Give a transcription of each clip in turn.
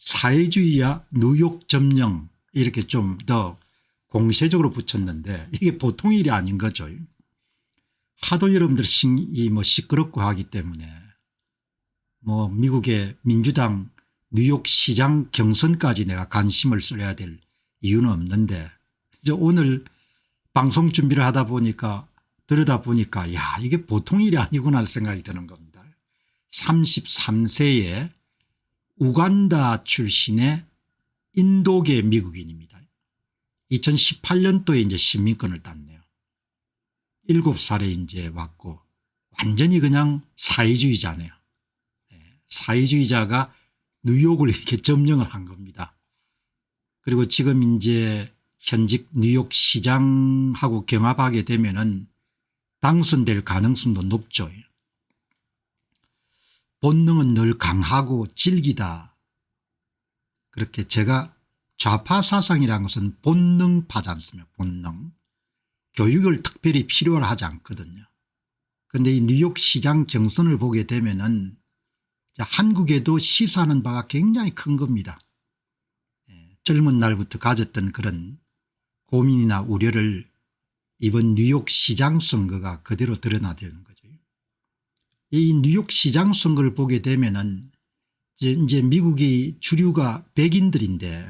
사회주의와 뉴욕 점령 이렇게 좀 더 공세적으로 붙였는데 이게 보통 일이 아닌 거죠. 하도 여러분들 시끄럽고 하기 때문에 미국의 민주당 뉴욕 시장 경선까지 내가 관심을 써야 될 이유는 없는데 이제 오늘 방송 준비를 하다 보니까 들여다 보니까 야 이게 보통 일이 아니구나 생각이 드는 겁니다. 33세의 우간다 출신의 인도계 미국인입니다. 2018년도에 이제 시민권을 땄네요. 7살에 이제 왔고 완전히 그냥 사회주의자네요. 사회주의자가 뉴욕을 이렇게 점령을 한 겁니다. 그리고 지금 이제 현직 뉴욕 시장하고 경합하게 되면은 당선될 가능성도 높죠. 본능은 늘 강하고 질기다. 그렇게 제가 좌파 사상이라는 것은 본능파지 않습니까? 본능. 교육을 특별히 필요로 하지 않거든요. 그런데 이 뉴욕 시장 경선을 보게 되면은 한국에도 시사하는 바가 굉장히 큰 겁니다. 젊은 날부터 가졌던 그런 고민이나 우려를 이번 뉴욕 시장 선거가 그대로 드러나되는 거죠. 이 뉴욕 시장 선거를 보게 되면은 이제 미국의 주류가 백인들인데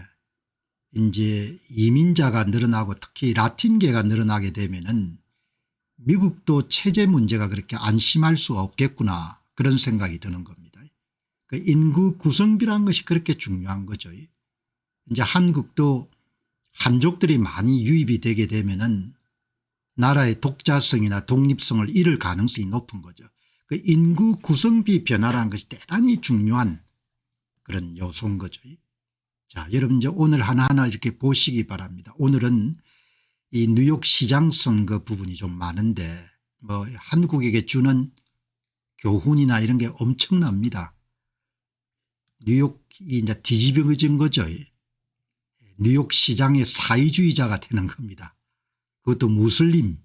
이제 이민자가 늘어나고 특히 라틴계가 늘어나게 되면은 미국도 체제 문제가 그렇게 안심할 수가 없겠구나 그런 생각이 드는 겁니다. 그 인구 구성비라는 것이 그렇게 중요한 거죠. 이제 한국도 한족들이 많이 유입이 되게 되면은 나라의 독자성이나 독립성을 잃을 가능성이 높은 거죠. 그 인구 구성비 변화라는 것이 대단히 중요한 그런 요소인 거죠. 자, 여러분 이제 오늘 하나하나 이렇게 보시기 바랍니다. 오늘은 이 뉴욕 시장 선거 부분이 좀 많은데 한국에게 주는 교훈이나 이런 게 엄청납니다. 뉴욕이 이제 뒤집어진 거죠. 뉴욕 시장의 사회주의자가 되는 겁니다. 그것도 무슬림이.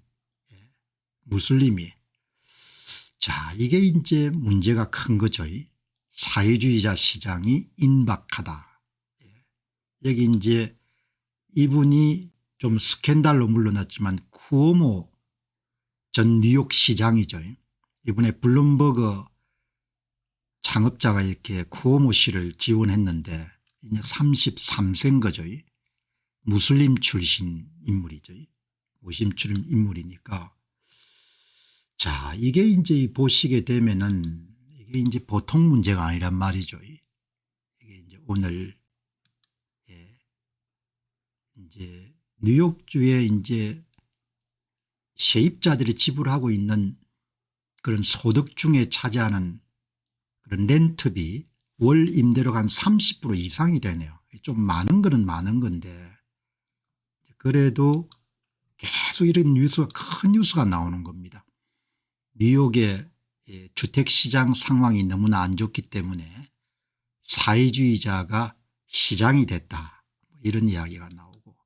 자, 이게 이제 문제가 큰 거죠. 사회주의자 시장이 인박하다. 여기 이제 이분이 좀 스캔들로 물러났지만 쿠오모 전 뉴욕 시장이죠. 이번에 블룸버그 창업자가 이렇게 쿠오모 씨를 지원했는데 이제 33세인 거죠. 무슬림 출신 인물이죠. 무슬림 출신 인물이니까. 자, 이게 이제 보시게 되면은 이게 이제 보통 문제가 아니란 말이죠. 이게 이제 오늘 이제 뉴욕주에 이제 세입자들이 지불하고 있는 그런 소득 중에 차지하는 그런 렌트비 월 임대료가 한 30% 이상이 되네요. 좀 많은 거는 많은 건데 그래도 계속 이런 뉴스가 큰 뉴스가 나오는 겁니다. 뉴욕의 주택시장 상황이 너무나 안 좋기 때문에 사회주의자가 시장이 됐다 이런 이야기가 나오고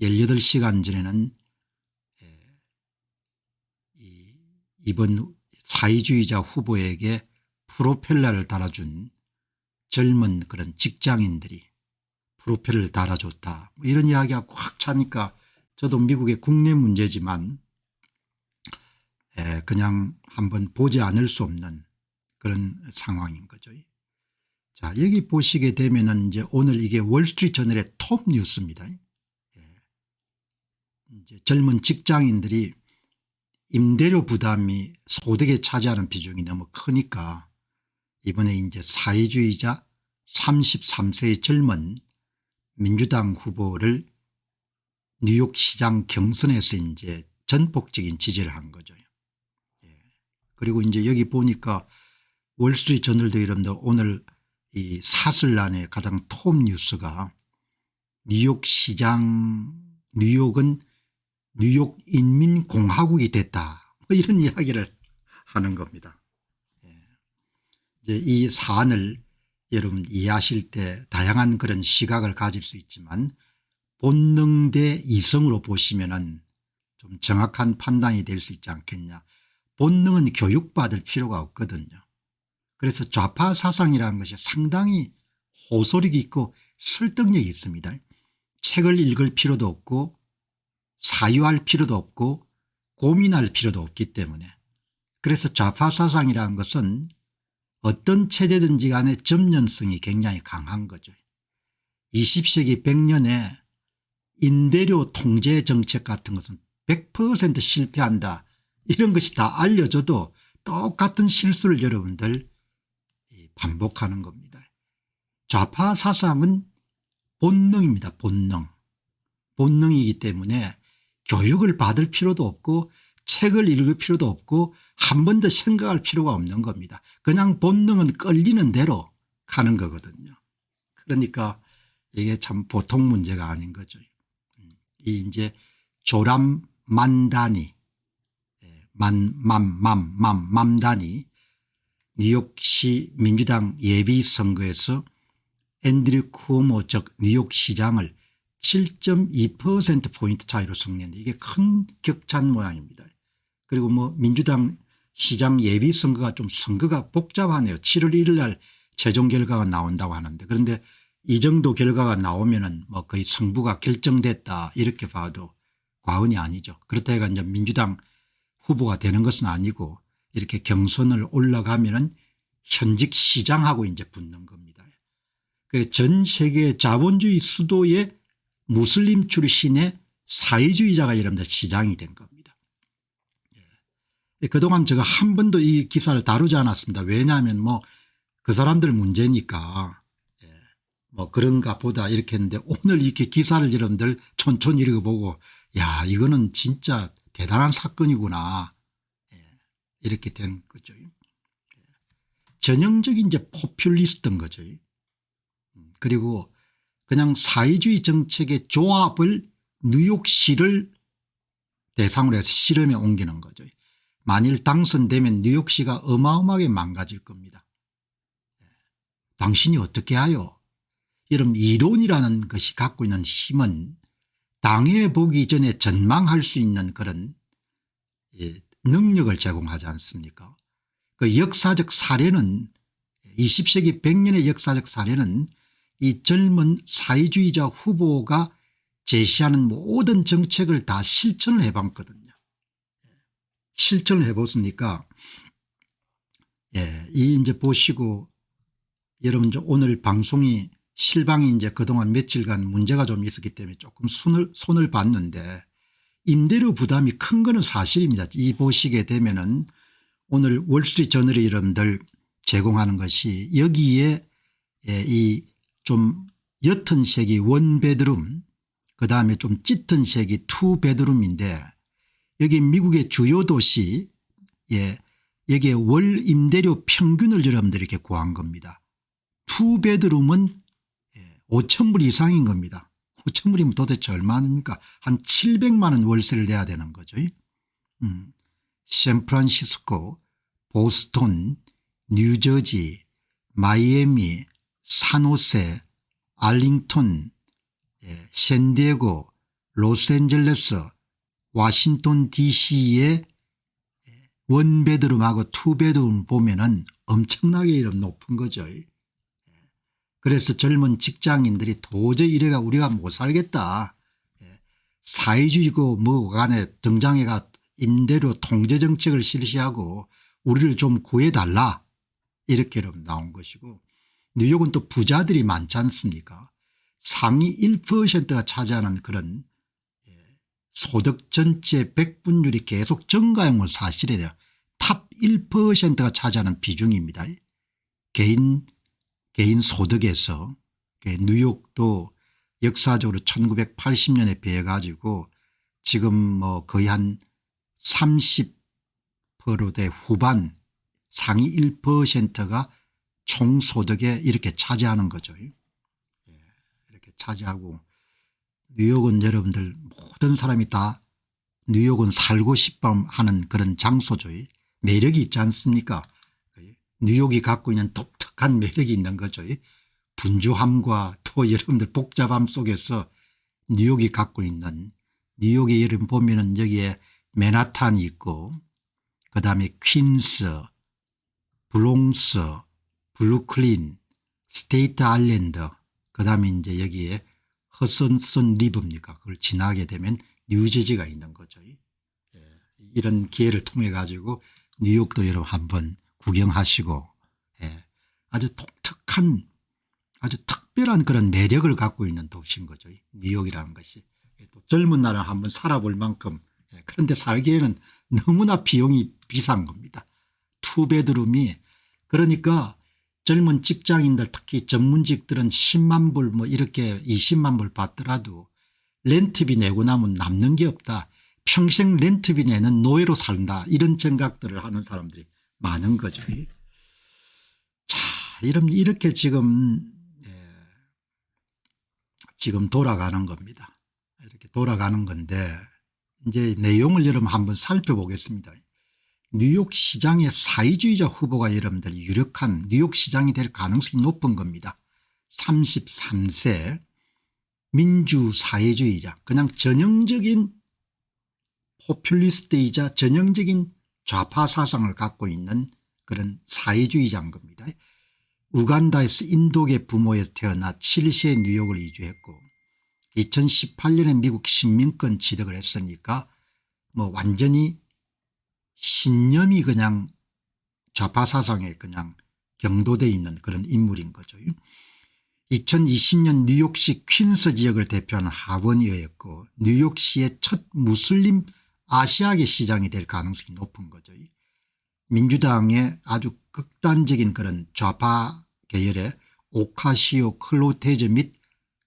18시간 전에는 이번 사회주의자 후보에게 프로펠러를 달아준 젊은 그런 직장인들이 프로펠러를 달아줬다 이런 이야기가 꽉 차니까 저도 미국의 국내 문제지만 그냥 한번 보지 않을 수 없는 그런 상황인 거죠. 자, 여기 보시게 되면은 이제 오늘 이게 월스트리트저널의 톱 뉴스입니다. 이제 젊은 직장인들이 임대료 부담이 소득에 차지하는 비중이 너무 크니까 이번에 이제 사회주의자 33세의 젊은 민주당 후보를 뉴욕 시장 경선에서 이제 전폭적인 지지를 한 거죠. 그리고 이제 여기 보니까 월스트리트 저널도 이런데 오늘 이 사설란의 가장 톱 뉴스가 뉴욕 시장 뉴욕은 뉴욕 인민공화국이 됐다 이런 이야기를 하는 겁니다. 이제 이 사안을 여러분 이해하실 때 다양한 그런 시각을 가질 수 있지만 본능 대 이성으로 보시면은 좀 정확한 판단이 될 수 있지 않겠냐. 본능은 교육받을 필요가 없거든요. 그래서 좌파 사상이라는 것이 상당히 호소력이 있고 설득력이 있습니다. 책을 읽을 필요도 없고 사유할 필요도 없고 고민할 필요도 없기 때문에. 그래서 좌파 사상이라는 것은 어떤 체제든지 간에 접연성이 굉장히 강한 거죠. 20세기 100년에 임대료 통제 정책 같은 것은 100% 실패한다, 이런 것이 다 알려져도 똑같은 실수를 여러분들 반복하는 겁니다. 좌파 사상은 본능입니다. 본능이기 때문에 교육을 받을 필요도 없고 책을 읽을 필요도 없고 한 번 더 생각할 필요가 없는 겁니다. 그냥 본능은 끌리는 대로 가는 거거든요. 그러니까 이게 참 보통 문제가 아닌 거죠. 이 이제 조람 만다니, 맘다니 뉴욕시 민주당 예비선거에서 앤드류 쿠오모 즉 뉴욕시장을 7.2%포인트 차이로 승리했는데 이게 큰 격차인 모양입니다. 그리고 뭐 민주당 시장 예비선거가 좀 선거가 복잡하네요. 7월 1일 날 최종 결과가 나온다고 하는데, 그런데 이 정도 결과가 나오면은 뭐 거의 승부가 결정됐다 이렇게 봐도 과언이 아니죠. 그렇다고 이제 민주당 후보가 되는 것은 아니고 이렇게 경선을 올라가면은 현직 시장하고 이제 붙는 겁니다. 그 전 세계 자본주의 수도의 무슬림 출신의 사회주의자가 여러분들 시장이 된 겁니다. 그동안 제가 한 번도 이 기사를 다루지 않았습니다. 왜냐하면 뭐 그 사람들 문제니까 뭐 그런가 보다 이렇게 했는데, 오늘 이렇게 기사를 여러분들 촌촌 읽어보고 야, 이거는 진짜 대단한 사건이구나 이렇게 된 거죠. 전형적인 이제 포퓰리스트인 거죠. 그리고 그냥 사회주의 정책의 조합을 뉴욕시를 대상으로 해서 실험에 옮기는 거죠. 만일 당선되면 뉴욕시가 어마어마하게 망가질 겁니다. 당신이 어떻게 하요? 이런 이론이라는 것이 갖고 있는 힘은 당해보기 전에 전망할 수 있는 그런 능력을 제공하지 않습니까? 그 역사적 사례는 20세기 100년의 역사적 사례는 이 젊은 사회주의자 후보가 제시하는 모든 정책을 다 실천을 해봤거든요. 실천을 해봤으니까 이 이제 보시고 여러분 오늘 방송이 실방이 이제 그동안 며칠간 문제가 좀 있었기 때문에 조금 손을 봤는데 임대료 부담이 큰 거는 사실입니다. 이 보시게 되면은 오늘 월스트리트 저널이 여러분들 제공하는 것이 여기에 이 좀 옅은 색이 원베드룸, 그다음에 좀 짙은 색이 투베드룸인데 여기 미국의 주요 도시 여기에 월 임대료 평균을 여러분들 이렇게 구한 겁니다. 투베드룸은 5,000불 이상인 겁니다. 5,000불이면 도대체 얼마입니까? 한 700만 원 월세를 내야 되는 거죠. 샌프란시스코, 보스턴, 뉴저지, 마이애미, 산호세, 알링턴, 샌디에고, 로스앤젤레스, 워싱턴 DC의 원베드룸하고 투베드룸 보면은 엄청나게 높은 거죠. 그래서 젊은 직장인들이 도저히 이래가 우리가 못 살겠다. 사회주의고 뭐 간에 등장해가 임대료 통제 정책을 실시하고 우리를 좀 구해달라 이렇게 나온 것이고, 뉴욕은 또 부자들이 많지 않습니까? 상위 1%가 차지하는 그런 소득 전체 백분율이 계속 증가한 건 사실이에요. 탑 1%가 차지하는 비중입니다. 개인 소득에서. 뉴욕도 역사적으로 1980년에 비해 가지고 지금 뭐 거의 한 30%대 후반 상위 1%가 총소득에 이렇게 차지하는 거죠. 이렇게 차지하고, 뉴욕은 여러분들 모든 사람이 다 뉴욕은 살고 싶어 하는 그런 장소죠. 매력이 있지 않습니까? 뉴욕이 갖고 있는 독특한 매력이 있는 거죠. 분주함과 또 여러분들 복잡함 속에서 뉴욕이 갖고 있는, 뉴욕에 여러분 보면은 여기에 맨하탄이 있고 그다음에 퀸스, 브롱스, 브루클린, 스테이트 아일랜드 그다음에 이제 여기에 허슨슨 리버입니까? 그걸 지나게 되면 뉴저지가 있는 거죠. 예, 이런 기회를 통해 가지고 뉴욕도 여러분 한번 구경하시고 예, 아주 독특한 아주 특별한 그런 매력을 갖고 있는 도시인 거죠. 뉴욕이라는 것이. 또 젊은 날을 한번 살아볼 만큼 그런데 살기에는 너무나 비용이 비싼 겁니다. 투베드룸이 그러니까 젊은 직장인들 특히 전문직들은 10만 불 뭐 이렇게 20만 불 받더라도 렌트비 내고 나면 남는 게 없다. 평생 렌트비 내는 노예로 산다. 이런 생각들을 하는 사람들이 많은 거죠. 자, 이렇게 지금 돌아가는 겁니다. 이렇게 돌아가는 건데 이제 내용을 여러분 한번 살펴보겠습니다. 뉴욕 시장의 사회주의자 후보가 여러분들 유력한 뉴욕 시장이 될 가능성이 높은 겁니다. 33세 민주사회주의자 그냥 전형적인 포퓰리스트이자 전형적인 좌파 사상을 갖고 있는 그런 사회주의자인 겁니다. 우간다에서 인도계 부모에서 태어나 7세에 뉴욕을 이주했고 2018년에 미국 시민권 취득을 했으니까 뭐 완전히 신념이 그냥 좌파 사상에 그냥 경도되어 있는 그런 인물인 거죠. 2020년 뉴욕시 퀸스 지역을 대표하는 하원의원이었고 뉴욕시의 첫 무슬림 아시아계 시장이 될 가능성이 높은 거죠. 민주당의 아주 극단적인 그런 좌파 계열의 오카시오 클로테즈 및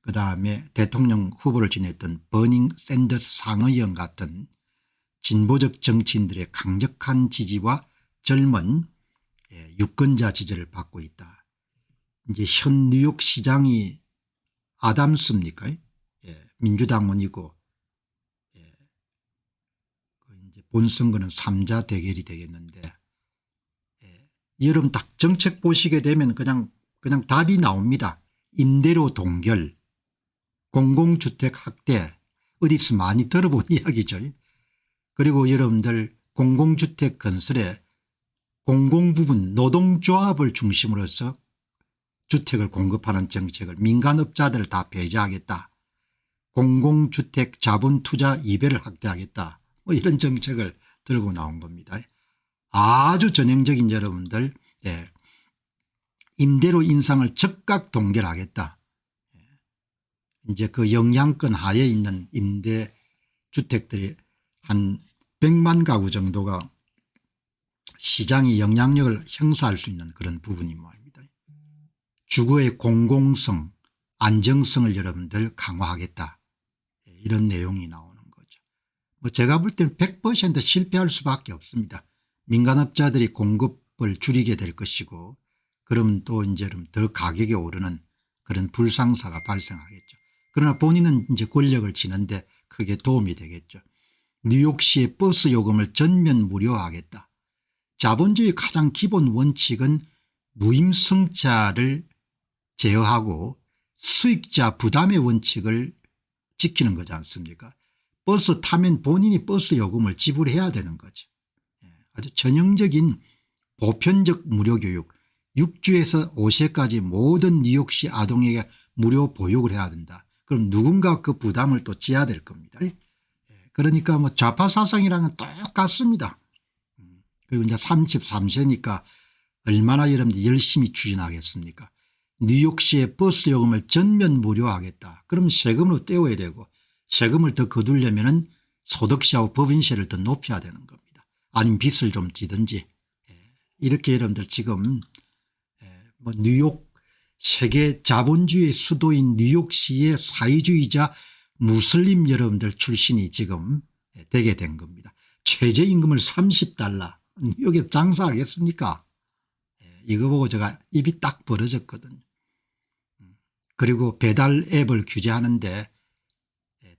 그다음에 대통령 후보를 지냈던 버닝 샌더스 상의원 같은 진보적 정치인들의 강력한 지지와 젊은 유권자 지지를 받고 있다. 이제 현 뉴욕 시장이 아담스입니까? 민주당원이고 이제 본선거는 3자 대결이 되겠는데 여러분 딱 정책 보시게 되면 그냥 답이 나옵니다. 임대료 동결, 공공주택 확대 어디서 많이 들어본 이야기죠. 그리고 여러분들 공공주택 건설에 공공부문 노동조합을 중심으로서 주택을 공급하는 정책을 민간업자들을 다 배제하겠다. 공공주택 자본투자 2배를 확대하겠다. 뭐 이런 정책을 들고 나온 겁니다. 아주 전형적인 여러분들 임대료 인상을 즉각 동결하겠다. 이제 그 영향권 하에 있는 임대주택들이 한 100만 가구 정도가 시장의 영향력을 행사할 수 있는 그런 부분이 모입니다. 주거의 공공성 안정성을 여러분들 강화하겠다. 이런 내용이 나오는 거죠. 뭐 제가 볼 때는 100% 실패할 수밖에 없습니다. 민간업자들이 공급을 줄이게 될 것이고 그럼 또 이제 더 가격이 오르는 그런 불상사가 발생하겠죠. 그러나 본인은 이제 권력을 쥐는데 크게 도움이 되겠죠. 뉴욕시의 버스 요금을 전면 무료화하겠다. 자본주의 가장 기본 원칙은 무임승차를 제어하고 수익자 부담의 원칙을 지키는 거지 않습니까? 버스 타면 본인이 버스 요금을 지불해야 되는 거죠. 아주 전형적인 보편적 무료교육 6주에서 5세까지 모든 뉴욕시 아동에게 무료 보육을 해야 된다. 그럼 누군가 그 부담을 또 져야 될 겁니다. 그러니까 뭐 좌파 사상이랑은 똑같습니다. 그리고 이제 33세니까 얼마나 여러분들 열심히 추진하겠습니까? 뉴욕시의 버스 요금을 전면 무료화하겠다. 그럼 세금으로 떼어야 되고 세금을 더 거두려면 소득세하고 법인세를 더 높여야 되는 겁니다. 아니면 빚을 좀 지든지 이렇게 여러분들 지금 뭐 뉴욕 세계 자본주의 수도인 뉴욕시의 사회주의자 무슬림 여러분들 출신이 지금 되게 된 겁니다. 최저임금을 $30 뉴욕에 장사하겠습니까? 이거 보고 제가 입이 딱 벌어졌거든요. 그리고 배달 앱을 규제하는데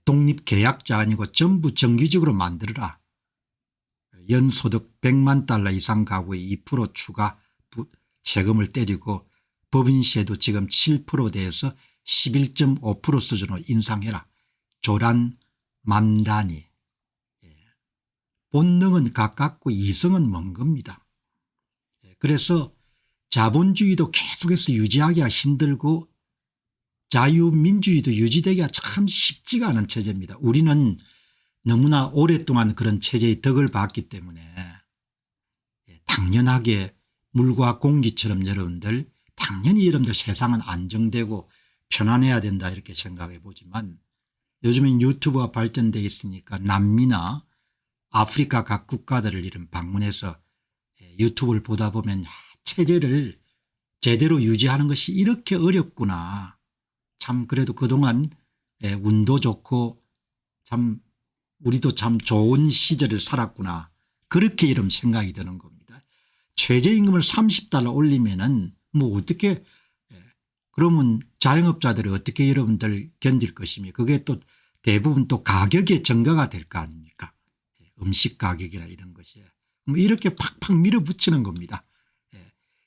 독립계약자 아니고 전부 정기적으로 만들어라. 연소득 $100만 이상 가구의 2% 추가 세금을 때리고 법인세도 지금 7% 대해서 11.5% 수준으로 인상해라. 조란 맘다니. 본능은 가깝고 이성은 먼 겁니다. 그래서 자본주의도 계속해서 유지하기가 힘들고 자유민주주의도 유지되기가 참 쉽지가 않은 체제입니다. 우리는 너무나 오랫동안 그런 체제의 덕을 봤기 때문에 당연하게 물과 공기처럼 여러분들 당연히 여러분들 세상은 안정되고 편안해야 된다 이렇게 생각해 보지만 요즘엔 유튜브가 발전되어 있으니까 남미나 아프리카 각 국가들을 이런 방문해서 유튜브를 보다 보면 체제를 제대로 유지하는 것이 이렇게 어렵구나. 참 그래도 그동안 운도 좋고 참 우리도 참 좋은 시절을 살았구나. 그렇게 이런 생각이 드는 겁니다. 최저임금을 30달러 올리면은 뭐 어떻게 그러면 자영업자들이 어떻게 여러분들 견딜 것이며 그게 또 대부분 또 가격의 증가가 될 거 아닙니까. 음식 가격이나 이런 것이 뭐 이렇게 팍팍 밀어붙이는 겁니다.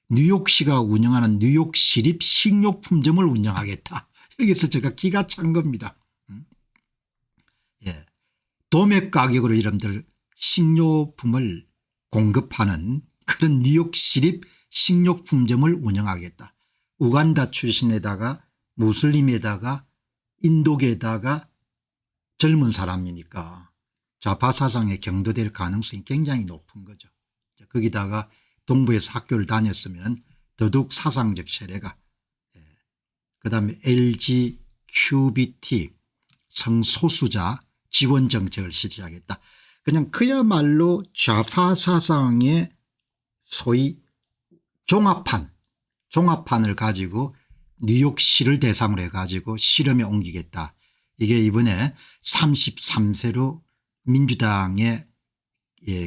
뉴욕시가 운영하는 뉴욕 시립 식료품점을 운영하겠다. 여기서 제가 기가 찬 겁니다. 도매 가격으로 여러분들 식료품을 공급하는 그런 뉴욕 시립 식료품점을 운영하겠다. 우간다 출신에다가 무슬림에다가 인도계에다가 젊은 사람이니까 좌파 사상에 경도될 가능성이 굉장히 높은 거죠. 거기다가 동부에서 학교를 다녔으면 더더욱 사상적 세례가 그다음에 LGBT 성소수자 지원 정책을 실시하겠다. 그냥 그야말로 좌파 사상의 소위 종합판을 가지고 뉴욕시를 대상으로 해가지고 실험에 옮기겠다. 이게 이번에 33세로 민주당의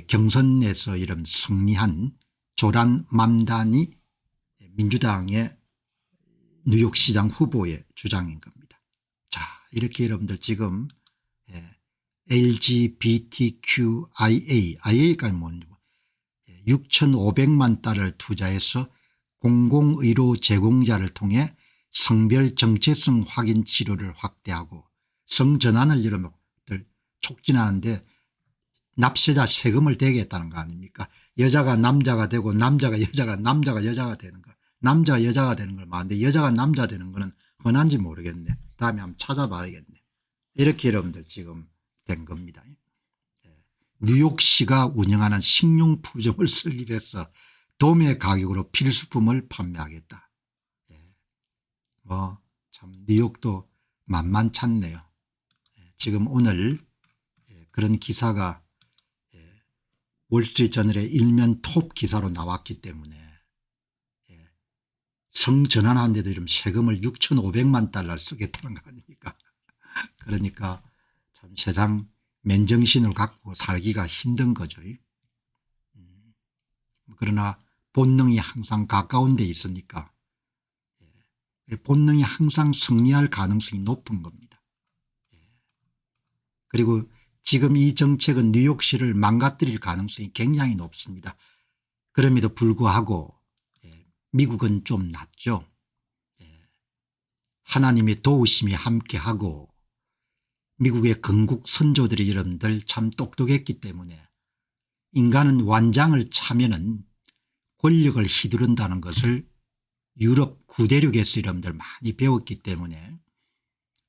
경선에서 이런 승리한 조란 맘다니 민주당의 뉴욕시장 후보의 주장인 겁니다. 자, 이렇게 여러분들 지금 IA까지 뭔지 6,500만 달러를 투자해서 공공의료 제공자를 통해 성별 정체성 확인 치료를 확대하고 성전환을 여러분들 촉진하는데 납세자 세금을 대겠다는 거 아닙니까. 여자가 남자가 되고 남자가 여자가 여자가 되는 거 남자가 여자가 되는 걸 많은데 여자가 남자 되는 거는 흔한지 모르겠네. 다음에 한번 찾아봐야겠네. 이렇게 여러분들 지금 된 겁니다. 뉴욕시가 운영하는 식료품점을 설립해서 도매 가격으로 필수품을 판매하겠다. 뭐 참 뉴욕도 만만찮네요. 지금 오늘 그런 기사가 월스트리트저널의 일면 톱 기사로 나왔기 때문에 성전환하는데도 이런 세금을 6,500만 달러를 쓰겠다는 거 아닙니까. 그러니까 참 세상 맨정신을 갖고 살기가 힘든 거죠. 그러나 본능이 항상 가까운 데 있으니까 본능이 항상 승리할 가능성이 높은 겁니다. 그리고 지금 이 정책은 뉴욕시를 망가뜨릴 가능성이 굉장히 높습니다. 그럼에도 불구하고 미국은 좀 낫죠. 하나님의 도우심이 함께하고 미국의 건국 선조들이 여러분들 참 똑똑했기 때문에 인간은 완장을 차면은 권력을 휘두른다는 것을 유럽 구대륙에서 여러분들 많이 배웠기 때문에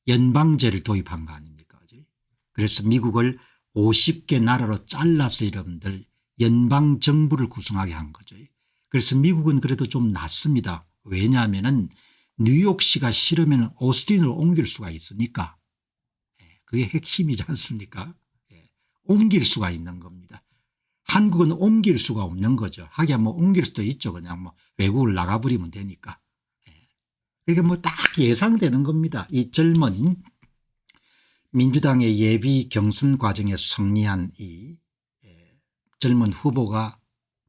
연방제를 도입한 거 아닙니까. 그래서 미국을 50개 나라로 잘라서 여러분들 연방정부를 구성하게 한 거죠. 그래서 미국은 그래도 좀 낫습니다. 왜냐하면 뉴욕시가 싫으면 오스틴으로 옮길 수가 있으니까 그게 핵심이지 않습니까. 옮길 수가 있는 겁니다. 한국은 옮길 수가 없는 거죠. 하기야 뭐 옮길 수도 있죠. 그냥 뭐 외국을 나가버리면 되니까. 그게 뭐 딱 예상되는 겁니다. 이 젊은 민주당의 예비 경선 과정에서 승리한 이 젊은 후보가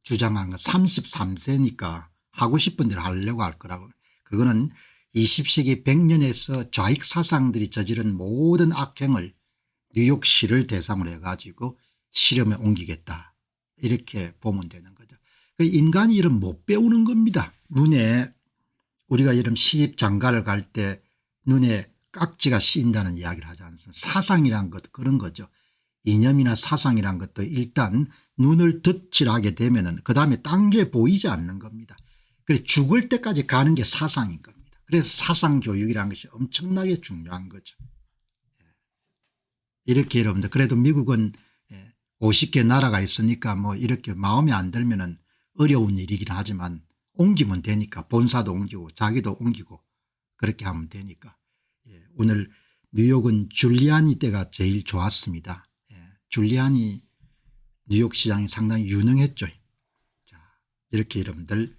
주장한 건 33세니까 하고 싶은 대로 하려고 할 거라고. 그거는 20세기 100년에서 좌익 사상들이 저지른 모든 악행을 뉴욕시를 대상으로 해가지고 실험에 옮기겠다. 이렇게 보면 되는 거죠. 인간이 이런 못 배우는 겁니다. 눈에 우리가 이런 시집 장가를 갈 때 눈에 깍지가 씌인다는 이야기를 하지 않습니까. 사상이란 것 그런 거죠. 이념이나 사상이란 것도 일단 눈을 덧칠하게 되면은 그다음에 딴 게 보이지 않는 겁니다. 그래서 죽을 때까지 가는 게 사상인 겁니다. 그래서 사상교육이라는 것이 엄청나게 중요한 거죠. 이렇게 여러분들 그래도 미국은 50개 나라가 있으니까 뭐 이렇게 마음에 안 들면은 어려운 일이긴 하지만 옮기면 되니까 본사도 옮기고 자기도 옮기고 그렇게 하면 되니까. 오늘 뉴욕은 줄리아니 때가 제일 좋았습니다. 줄리아니 뉴욕 시장이 상당히 유능했죠. 자, 이렇게 여러분들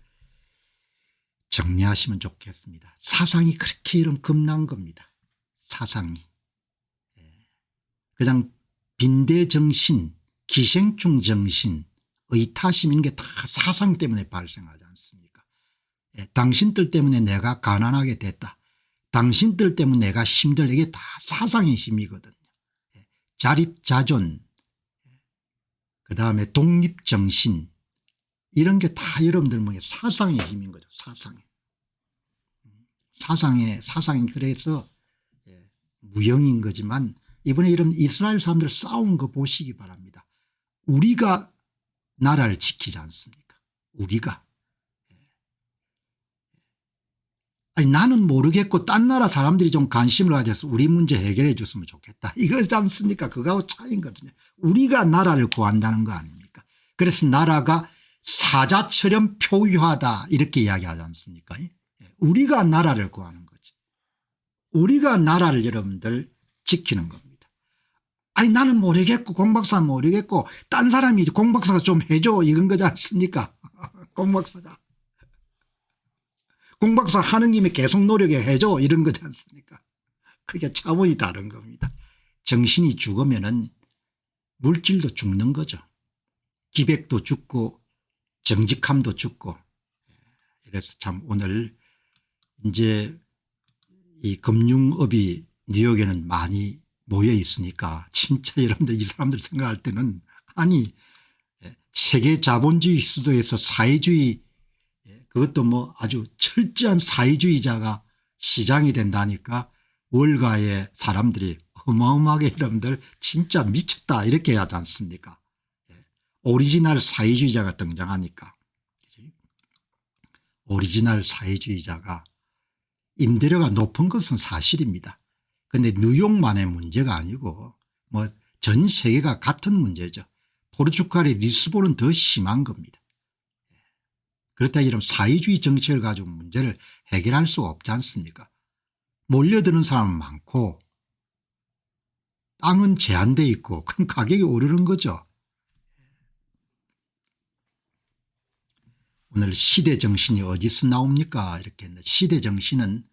정리하시면 좋겠습니다. 사상이 그렇게 이런 겁난 겁니다. 사상이. 그냥 빈대정신 기생충 정신 의타심 이런 게 다 사상 때문에 발생하지 않습니까? 당신들 때문에 내가 가난하게 됐다. 당신들 때문에 내가 힘들다. 이게 다 사상의 힘이거든요. 자립자존 그다음에 독립정신 이런 게 다 여러분들 몸에 사상의 힘인 거죠. 사상이 그래서 무형인 거지만 이번에 이런 이스라엘 사람들 싸운 거 보시기 바랍니다. 우리가 나라를 지키지 않습니까? 우리가. 아니 나는 모르겠고 딴 나라 사람들이 좀 관심을 가져서 우리 문제 해결해 줬으면 좋겠다. 이거지 않습니까? 그거하고 차이거든요. 우리가 나라를 구한다는 거 아닙니까? 그래서 나라가 사자처럼 표유하다 이렇게 이야기하지 않습니까? 우리가 나라를 구하는 거지. 우리가 나라를 여러분들 지키는 겁니다. 아니 나는 모르겠고 공박사 모르겠고 딴 사람이 공박사가 좀 해줘 이런 거지 않습니까? 공박사 하는 김에 계속 노력해 해줘 이런 거지 않습니까? 그게 차원이 다른 겁니다. 정신이 죽으면은 물질도 죽는 거죠. 기백도 죽고 정직함도 죽고. 그래서 참 오늘 이제 이 금융업이 뉴욕에는 많이 모여 있으니까 진짜 여러분들 이 사람들 생각할 때는 아니 세계 자본주의 수도에서 사회주의 그것도 뭐 아주 철저한 사회주의자가 시장이 된다니까 월가의 사람들이 어마어마하게 여러분들 진짜 미쳤다 이렇게 하지 않습니까? 오리지널 사회주의자가 등장하니까. 오리지널 사회주의자가 임대료가 높은 것은 사실입니다. 그런데 뉴욕만의 문제가 아니고 뭐 전 세계가 같은 문제죠. 포르투갈의 리스본은 더 심한 겁니다. 그렇다 이러면 사회주의 정책을 가지고 문제를 해결할 수가 없지 않습니까? 몰려드는 사람은 많고 땅은 제한돼 있고 그럼 가격이 오르는 거죠. 오늘 시대정신이 어디서 나옵니까? 이렇게 했는데 시대정신은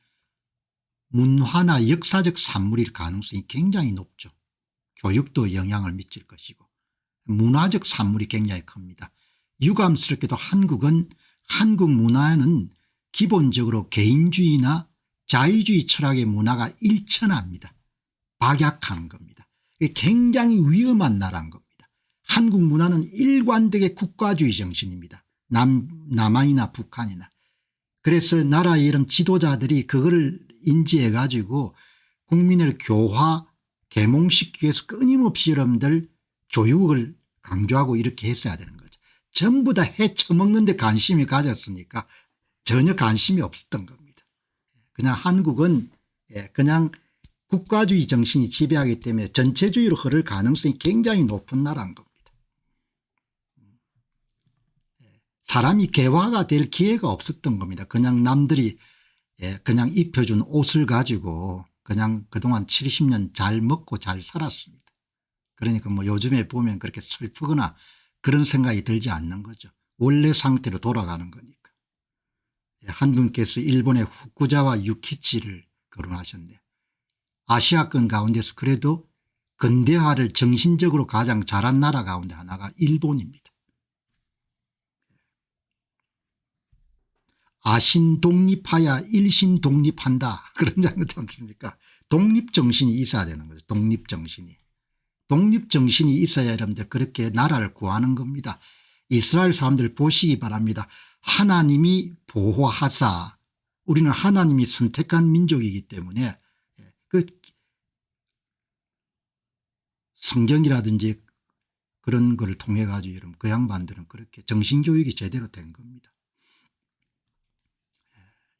문화나 역사적 산물일 가능성이 굉장히 높죠. 교육도 영향을 미칠 것이고 문화적 산물이 굉장히 큽니다. 유감스럽게도 한국 문화에는 기본적으로 개인주의나 자유주의 철학의 문화가 일천합니다. 박약한 겁니다. 굉장히 위험한 나라인 겁니다. 한국 문화는 일관되게 국가주의 정신입니다. 남한이나 북한이나. 그래서 나라의 이런 지도자들이 그거를 인지해 가지고 국민을 교화 계몽시키기 위해서 끊임없이 여러분들 교육을 강조하고 이렇게 했어야 되는 거죠. 전부 다 해쳐먹는 데 관심이 가졌으니까 전혀 관심이 없었던 겁니다. 그냥 한국은 그냥 국가주의 정신이 지배하기 때문에 전체주의로 흐를 가능성이 굉장히 높은 나라인 겁니다. 사람이 개화가 될 기회가 없었던 겁니다. 그냥 남들이 그냥 입혀준 옷을 가지고 그냥 그동안 70년 잘 먹고 잘 살았습니다. 그러니까 뭐 요즘에 보면 그렇게 슬프거나 그런 생각이 들지 않는 거죠. 원래 상태로 돌아가는 거니까. 한 분께서 일본의 후쿠자와 유키치를 결혼하셨네요. 아시아권 가운데서 그래도 근대화를 정신적으로 가장 잘한 나라 가운데 하나가 일본입니다. 아신 독립하야 일신 독립한다 그런 장 있지 않습니까? 독립정신이 있어야 되는 거죠. 독립정신이 있어야 여러분들 그렇게 나라를 구하는 겁니다. 이스라엘 사람들 보시기 바랍니다. 하나님이 보호하사 우리는 하나님이 선택한 민족이기 때문에 그 성경이라든지 그런 걸 통해 가지고 여러분 그 양반들은 그렇게 정신교육이 제대로 된 겁니다.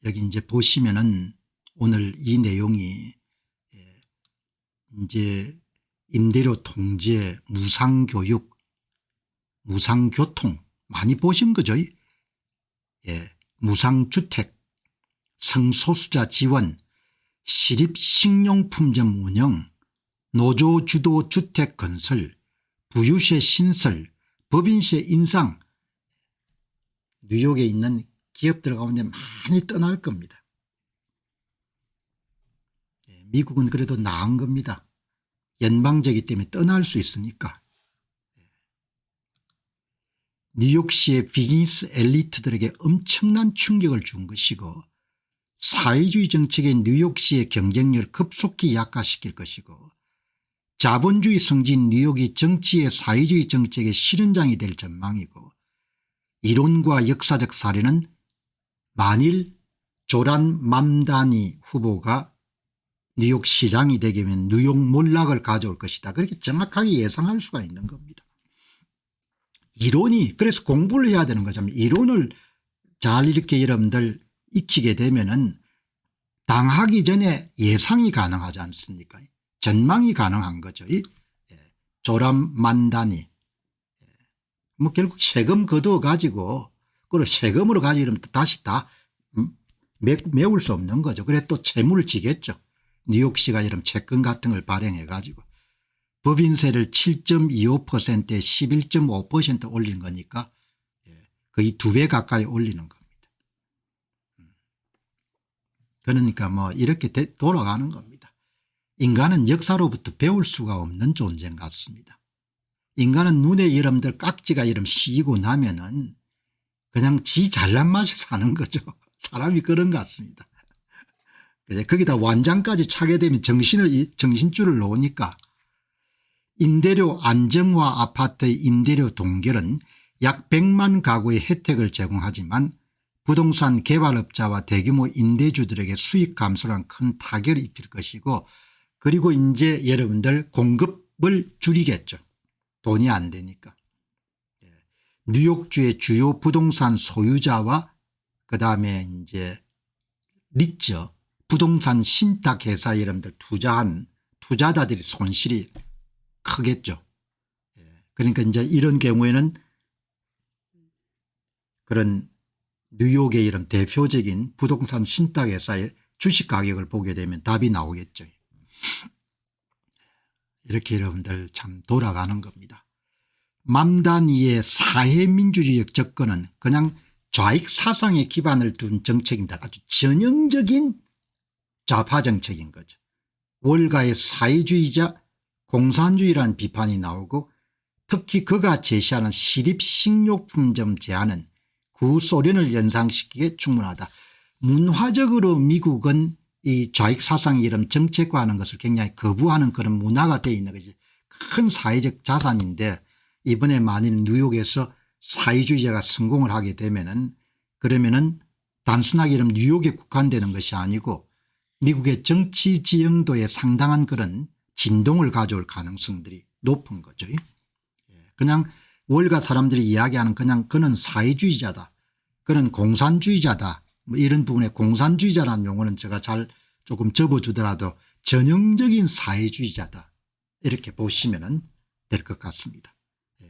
여기 이제 보시면은 오늘 이 내용이 이제 임대료 통제, 무상교육, 무상교통 많이 보신 거죠. 예, 무상주택, 성소수자 지원, 시립식료품점 운영, 노조주도 주택 건설, 부유세 신설, 법인세 인상, 뉴욕에 있는 기업들 가운데 많이 떠날 겁니다. 미국은 그래도 나은 겁니다. 연방제이기 때문에 떠날 수 있으니까. 뉴욕시의 비즈니스 엘리트들에게 엄청난 충격을 준 것이고 사회주의 정책의 뉴욕시의 경쟁력을 급속히 약화시킬 것이고 자본주의 성지인 뉴욕이 정치의 사회주의 정책의 실현장이 될 전망이고 이론과 역사적 사례는 만일 조란 맘다니 후보가 뉴욕 시장이 되게 되면 뉴욕 몰락을 가져올 것이다. 그렇게 정확하게 예상할 수가 있는 겁니다. 이론이 그래서 공부를 해야 되는 거죠. 이론을 잘 이렇게 여러분들 익히게 되면은 당하기 전에 예상이 가능하지 않습니까? 전망이 가능한 거죠. 조람 만다니 뭐 결국 세금 거두어 가지고 그걸 세금으로 가지고 이러면 다시 다 메울 수 없는 거죠. 그래 또 채무를 지겠죠. 뉴욕시가 이런 채권 같은 걸 발행해 가지고 법인세를 7.25%에 11.5% 올린 거니까 거의 2배 가까이 올리는 겁니다. 그러니까 뭐 이렇게 돌아가는 겁니다. 인간은 역사로부터 배울 수가 없는 존재인 것 같습니다. 인간은 눈에 여러분들 깍지가 이름 씌이고 나면은 그냥 지 잘난 맛에 사는 거죠. 사람이 그런 것 같습니다. 거기다 완장까지 차게 되면 정신줄을 놓으니까 임대료 안정화 아파트의 임대료 동결은 약 100만 가구의 혜택을 제공하지만 부동산 개발업자와 대규모 임대주들에게 수익 감소란 큰 타격을 입힐 것이고 그리고 이제 여러분들 공급을 줄이겠죠. 돈이 안 되니까. 뉴욕주의 주요 부동산 소유자와 그다음에 이제 리처 부동산 신탁회사 여러분들 투자한 투자자들의 손실이 크겠죠. 그러니까 이제 이런 경우에는 그런 뉴욕의 이런 대표적인 부동산 신탁회사의 주식 가격을 보게 되면 답이 나오겠죠. 이렇게 여러분들 참 돌아가는 겁니다. 맘다니의 사회민주주의적 접근은 그냥 좌익 사상에 기반을 둔 정책입니다. 아주 전형적인 좌파 정책인 거죠. 월가의 사회주의자 공산주의라는 비판이 나오고 특히 그가 제시하는 시립식료품점 제한은 구소련을 연상시키기에 충분하다. 문화적으로 미국은 이 좌익 사상이 이런 정책화하는 것을 굉장히 거부하는 그런 문화가 되어 있는 것이 큰 사회적 자산인데 이번에 만일 뉴욕에서 사회주의자가 성공을 하게 되면은 그러면은 단순하게 이런 뉴욕에 국한되는 것이 아니고 미국의 정치 지형도에 상당한 그런 진동을 가져올 가능성들이 높은 거죠. 그냥 월가 사람들이 이야기하는 그냥 그는 사회주의자다. 그는 공산주의자다. 뭐 이런 부분에 공산주의자라는 용어는 제가 잘 조금 접어주더라도 전형적인 사회주의자다. 이렇게 보시면 될 것 같습니다.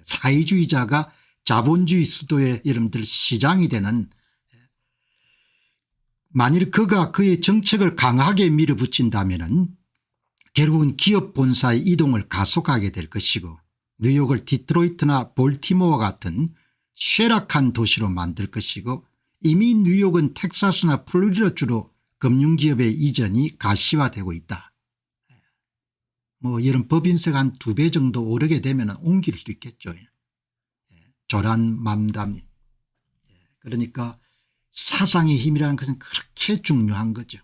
사회주의자가 자본주의 수도의 여러분들 시장이 되는 만일 그가 그의 정책을 강하게 밀어붙인다면 결국은 기업 본사의 이동을 가속하게 될 것이고 뉴욕을 디트로이트나 볼티모어 같은 쇠락한 도시로 만들 것이고 이미 뉴욕은 텍사스나 플로리다 주로 금융기업의 이전이 가시화되고 있다. 뭐 이런 법인세가 한 2배 정도 오르게 되면 옮길 수도 있겠죠. 조란 맘담이. 그러니까 사상의 힘이라는 것은 그렇게 중요한 거죠.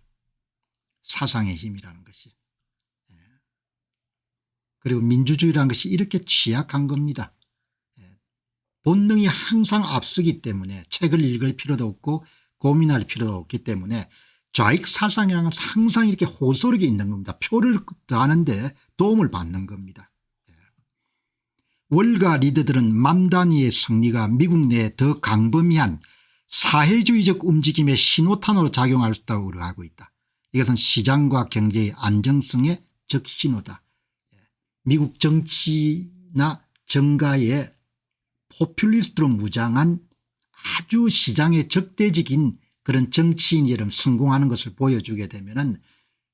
사상의 힘이라는 것이. 그리고 민주주의라는 것이 이렇게 취약한 겁니다. 본능이 항상 앞서기 때문에 책을 읽을 필요도 없고 고민할 필요도 없기 때문에 좌익 사상이라는 것은 항상 이렇게 호소력이 있는 겁니다. 표를 더하는데 도움을 받는 겁니다. 월가 리더들은 맘다니의 승리가 미국 내에 더 강범위한 사회주의적 움직임의 신호탄으로 작용할 수 있다고 우려하고 있다. 이것은 시장과 경제의 안정성의 적신호다. 미국 정치나 정가의 포퓰리스트로 무장한 아주 시장에 적대적인 그런 정치인이 여러분 성공하는 것을 보여주게 되면은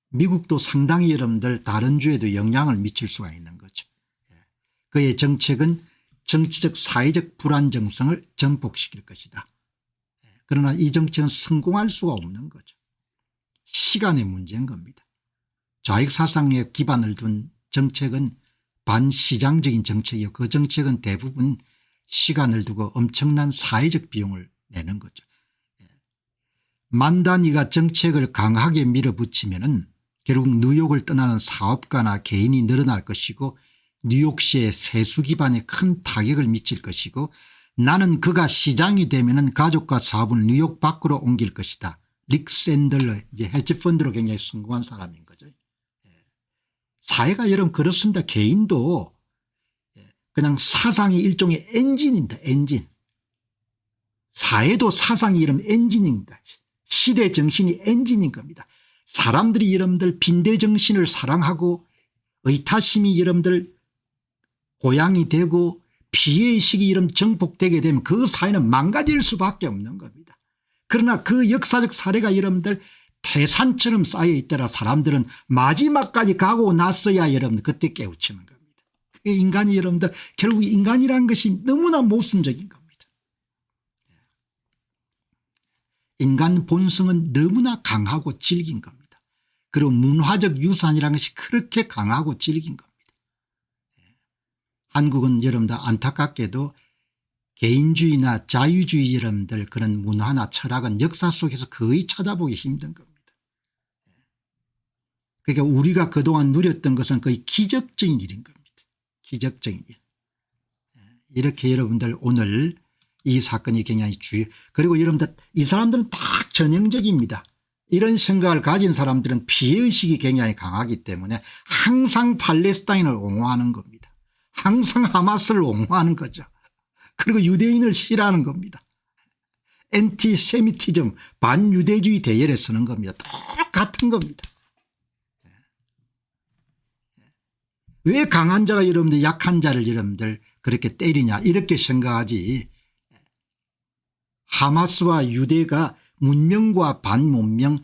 미국도 상당히 여러분들 다른 주에도 영향을 미칠 수가 있는 거죠. 그의 정책은 정치적 사회적 불안정성을 전복시킬 것이다. 그러나 이 정책은 성공할 수가 없는 거죠. 시간의 문제인 겁니다. 좌익 사상에 기반을 둔 정책은 반시장적인 정책이고 그 정책은 대부분 시간을 두고 엄청난 사회적 비용을 내는 거죠. 만 단위가 정책을 강하게 밀어붙이면은 결국 뉴욕을 떠나는 사업가나 개인이 늘어날 것이고 뉴욕시의 세수 기반에 큰 타격을 미칠 것이고 나는 그가 시장이 되면은 가족과 사업을 뉴욕 밖으로 옮길 것이다. 릭 샌들러 이제 헤지펀드로 굉장히 성공한 사람인 거죠. 사회가 여러분 그렇습니다. 개인도 그냥 사상이 일종의 엔진입니다. 엔진. 사회도 사상이 이런 엔진입니다. 시대 정신이 엔진인 겁니다. 사람들이 여러분들 빈대 정신을 사랑하고 의타심이 여러분들 고양이 되고 피해의식이 이런 정복되게 되면 그 사회는 망가질 수밖에 없는 겁니다. 그러나 그 역사적 사례가 여러분들 태산처럼 쌓여 있더라 사람들은 마지막까지 가고 났어야 여러분들 그때 깨우치는 겁니다. 인간이 여러분들 결국 인간이라는 것이 너무나 모순적인 겁니다. 인간 본성은 너무나 강하고 질긴 겁니다. 그리고 문화적 유산이라는 것이 그렇게 강하고 질긴 겁니다. 한국은 여러분들 안타깝게도 개인주의나 자유주의 여러분들 그런 문화나 철학은 역사 속에서 거의 찾아보기 힘든 겁니다. 그러니까 우리가 그동안 누렸던 것은 거의 기적적인 일인 겁니다. 기적적인 일. 이렇게 여러분들 오늘 이 사건이 굉장히 그리고 여러분들 이 사람들은 딱 전형적입니다. 이런 생각을 가진 사람들은 피해의식이 굉장히 강하기 때문에 항상 팔레스타인을 옹호하는 겁니다. 항상 하마스를 옹호하는 거죠. 그리고 유대인을 싫어하는 겁니다. 엔티세미티즘 반유대주의 대열에 서는 겁니다. 똑같은 겁니다. 왜 강한 자가 여러분들 약한 자를 여러분들 그렇게 때리냐 이렇게 생각하지. 하마스와 유대가 문명과 반문명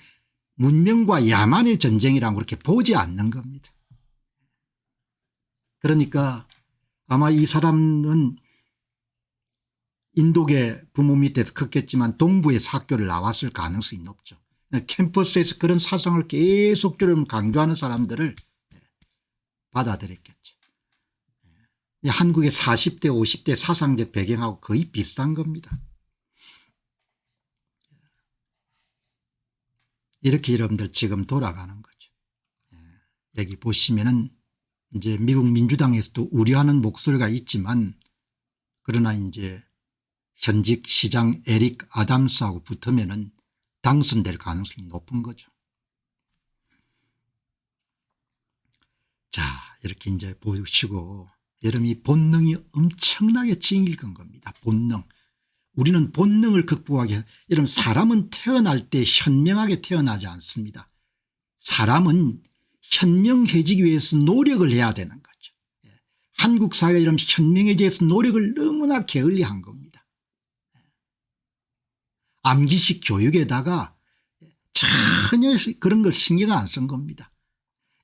문명과 야만의 전쟁이라고 그렇게 보지 않는 겁니다. 그러니까 아마 이 사람은 인도계 부모 밑에서 컸겠지만 동부에서 학교를 나왔을 가능성이 높죠. 캠퍼스에서 그런 사상을 계속 강조하는 사람들을 받아들였겠죠. 한국의 40대 50대 사상적 배경하고 거의 비슷한 겁니다. 이렇게 여러분들 지금 돌아가는 거죠. 여기 보시면은 이제 미국 민주당에서도 우려하는 목소리가 있지만 그러나 이제 현직 시장 에릭 아담스하고 붙으면은 당선될 가능성이 높은 거죠. 자, 이렇게 이제 보시고 여러분이 본능이 엄청나게 찡일건 겁니다. 본능. 우리는 본능을 극복하기 위해 여러분 사람은 태어날 때 현명하게 태어나지 않습니다. 사람은 현명해지기 위해서 노력을 해야 되는 거죠. 한국 사회가 이런 현명해지기 위해서 노력을 너무나 게을리한 겁니다. 암기식 교육에다가 전혀 그런 걸 신경 안 쓴 겁니다.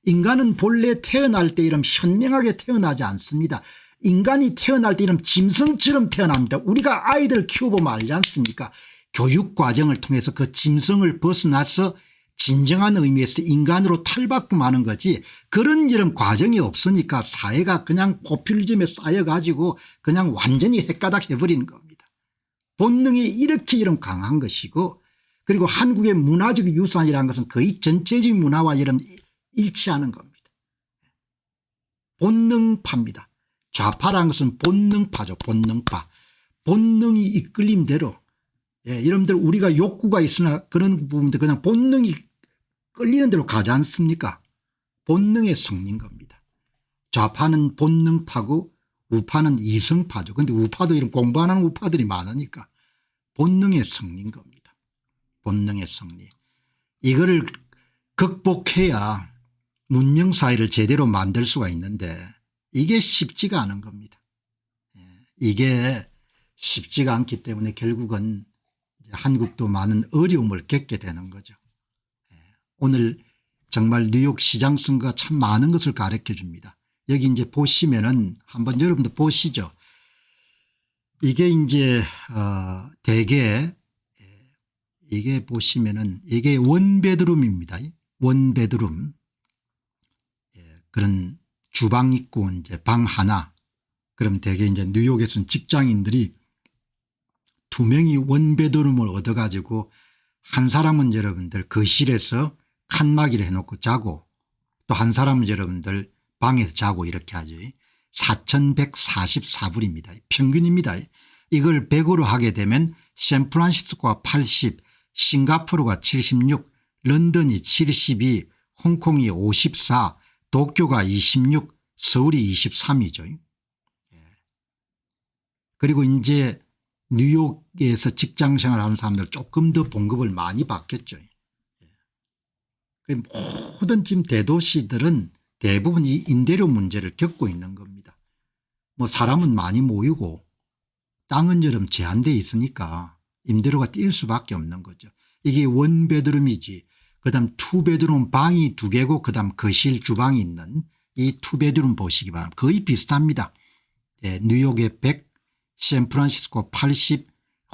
인간은 본래 태어날 때 이런 현명하게 태어나지 않습니다. 인간이 태어날 때 이런 짐승처럼 태어납니다. 우리가 아이들 키워보면 알지 않습니까? 교육과정을 통해서 그 짐승을 벗어나서 진정한 의미에서 인간으로 탈바꿈하는 거지 그런 이런 과정이 없으니까 사회가 그냥 포퓰리즘에 쌓여가지고 그냥 완전히 헷가닥 해버리는 겁니다. 본능이 이렇게 이런 강한 것이고 그리고 한국의 문화적 유산이라는 것은 거의 전체적인 문화와 이런 일치하는 겁니다. 본능파입니다. 좌파라는 것은 본능파죠. 본능파. 본능이 이끌림 대로 여러분들 우리가 욕구가 있으나 그런 부분들 그냥 본능이 끌리는 대로 가지 않습니까? 본능의 성리인 겁니다. 좌파는 본능파고 우파는 이성파죠. 그런데 우파도 이런 공부 안 하는 우파들이 많으니까 본능의 승리인 겁니다. 본능의 승리. 이거를 극복해야 문명사회를 제대로 만들 수가 있는데 이게 쉽지가 않은 겁니다. 이게 쉽지가 않기 때문에 결국은 한국도 많은 어려움을 겪게 되는 거죠. 오늘 정말 뉴욕 시장 선거가 참 많은 것을 가르쳐 줍니다. 여기 이제 보시면은 한번 여러분들 보시죠. 이게 이제 대개 이게 보시면은 이게 원베드룸입니다. 원베드룸. 그런 주방 있고 이제 방 하나. 그럼 대개 이제 뉴욕에서는 직장인들이 2명이 원베드룸을 얻어 가지고 한 사람은 여러분들 거실에서 칸막이를 해놓고 자고 또 한 사람은 여러분들 방에서 자고 이렇게 하죠. 4,144불입니다. 평균입니다. 이걸 100으로 하게 되면 샌프란시스코가 80, 싱가포르가 76, 런던이 72, 홍콩이 54, 도쿄가 26, 서울이 23이죠. 그리고 이제 뉴욕에서 직장생활 하는 사람들 조금 더 봉급을 많이 받겠죠. 모든 지금 대도시들은 대부분 이 임대료 문제를 겪고 있는 겁니다. 뭐 사람은 많이 모이고 땅은 여름 제한되어 있으니까 임대료가 뛸 수밖에 없는 거죠. 이게 원베드룸이지. 그다음 투베드룸 방이 2개고 그다음 거실 주방이 있는 이 투베드룸 보시기 바랍니다. 거의 비슷합니다. 뉴욕의 100, 샌프란시스코 80,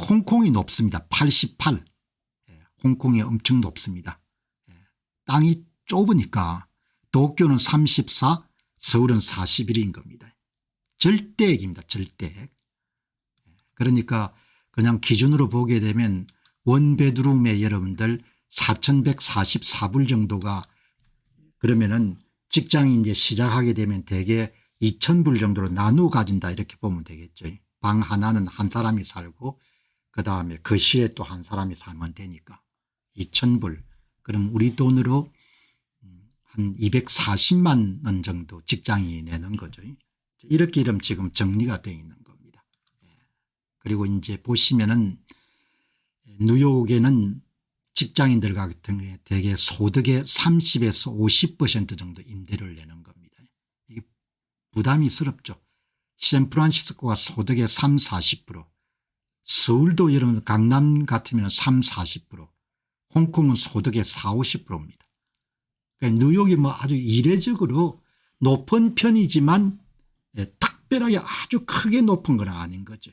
홍콩이 높습니다. 88. 홍콩이 엄청 높습니다. 땅이 좁으니까 도쿄는 34, 서울은 41인 겁니다. 절대액입니다. 절대액. 그러니까 그냥 기준으로 보게 되면 원베드룸에 여러분들 4,144불 정도가 그러면은 직장이 이제 시작하게 되면 대개 2,000불 정도로 나누어 가진다 이렇게 보면 되겠죠. 방 하나는 한 사람이 살고 그다음에 거실에 또 한 사람이 살면 되니까 2,000불. 그럼 우리 돈으로 한 240만 원 정도 직장이 내는 거죠. 이렇게 이러면 지금 정리가 되어 있는 겁니다. 그리고 이제 보시면은 뉴욕에는 직장인들 같은 경우에 대개 소득의 30에서 50% 정도 임대료를 내는 겁니다. 이게 부담이스럽죠. 샌프란시스코가 소득의 3, 40%, 서울도 여러분 강남 같으면 3, 40%, 홍콩은 소득의 4, 50%입니다. 그러니까 뉴욕이 뭐 아주 이례적으로 높은 편이지만 특별하게 아주 크게 높은 건 아닌 거죠.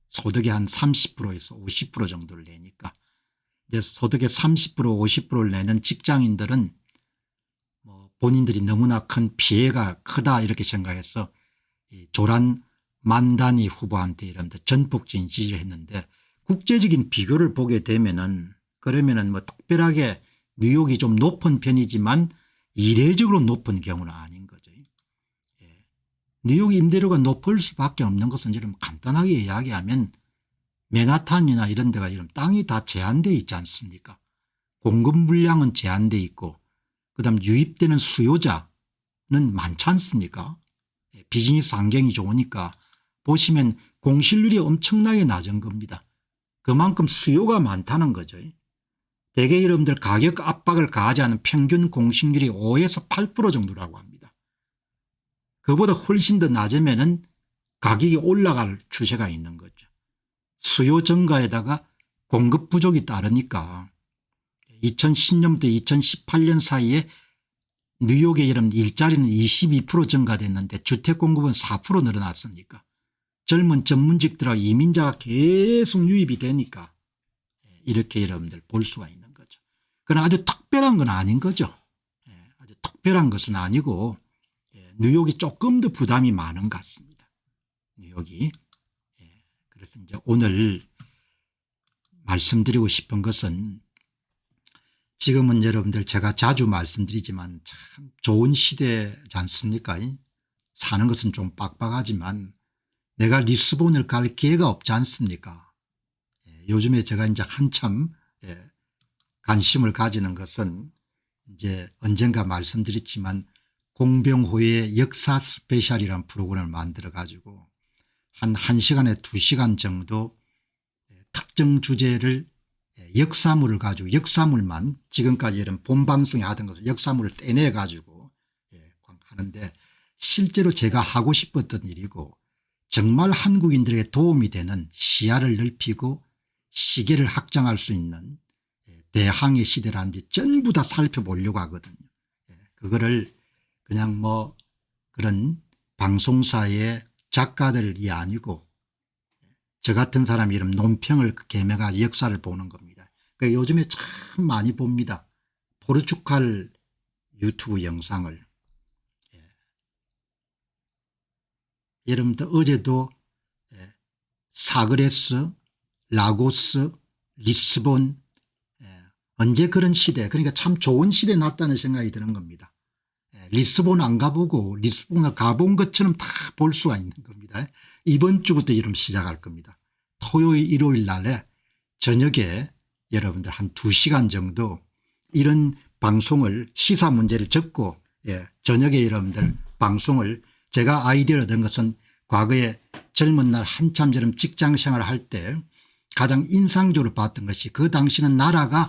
소득의 한 30%에서 50% 정도를 내니까 이제 소득의 30% 50%를 내는 직장인들은 뭐 본인들이 너무나 큰 피해가 크다 이렇게 생각해서 조란 만다니 후보한테 이런 데 전폭적인 지지를 했는데 국제적인 비교를 보게 되면은 그러면은 뭐 특별하게 뉴욕이 좀 높은 편이지만 이례적으로 높은 경우는 아닌 거죠. 뉴욕 임대료가 높을 수밖에 없는 것은 여러분 간단하게 이야기하면 맨하탄이나 이런 데가 이런 땅이 다 제한되어 있지 않습니까? 공급 물량은 제한되어 있고 그다음 유입되는 수요자는 많지 않습니까? 비즈니스 환경이 좋으니까 보시면 공실률이 엄청나게 낮은 겁니다. 그만큼 수요가 많다는 거죠. 대개 여러분들 가격 압박을 가하지 않은 평균 공실률이 5에서 8% 정도라고 합니다. 그보다 훨씬 더 낮으면은 가격이 올라갈 추세가 있는 거죠. 수요 증가에다가 공급 부족이 따르니까 2010년부터 2018년 사이에 뉴욕의 여러분 일자리는 22% 증가됐는데 주택 공급은 4% 늘어났으니까 젊은 전문직들하고 이민자가 계속 유입이 되니까 이렇게 여러분들 볼 수가 있는 거죠. 그건 아주 특별한 건 아닌 거죠. 아주 특별한 것은 아니고 뉴욕이 조금 더 부담이 많은 것 같습니다. 뉴욕이. 그래서 이제 오늘 말씀드리고 싶은 것은 지금은 여러분들 제가 자주 말씀드리지만 참 좋은 시대지 않습니까? 사는 것은 좀 빡빡하지만 내가 리스본을 갈 기회가 없지 않습니까? 요즘에 제가 이제 한참 관심을 가지는 것은 이제 언젠가 말씀드렸지만 공병호의 역사 스페셜이라는 프로그램을 만들어 가지고 한 1시간에 2시간 정도 특정 주제를 역사물을 가지고 역사물만 지금까지 이런 본방송에 하던 것을 역사물을 떼내 가지고 하는데 실제로 제가 하고 싶었던 일이고 정말 한국인들에게 도움이 되는 시야를 넓히고 시계를 확장할 수 있는 대항해 시대라는지 전부 다 살펴보려고 하거든요. 그거를 그냥 뭐 그런 방송사의 작가들이 아니고 저 같은 사람이 이런 논평을 개명한 역사를 보는 겁니다. 그러니까 요즘에 참 많이 봅니다. 포르투갈 유튜브 영상을. 여러분들 어제도 사그레스, 라고스, 리스본 언제 그런 시대 그러니까 참 좋은 시대에 났다는 생각이 드는 겁니다. 리스본 안 가보고 리스본을 가본 것처럼 다 볼 수가 있는 겁니다. 이번 주부터 이름 시작할 겁니다. 토요일 일요일 날에 저녁에 여러분들 한 2시간 정도 이런 방송을 시사 문제를 적고 저녁에 여러분들 방송을 제가 아이디어를 얻은 것은 과거에 젊은 날 한참 저런 직장생활을 할 때 가장 인상적으로 봤던 것이 그 당시는 나라가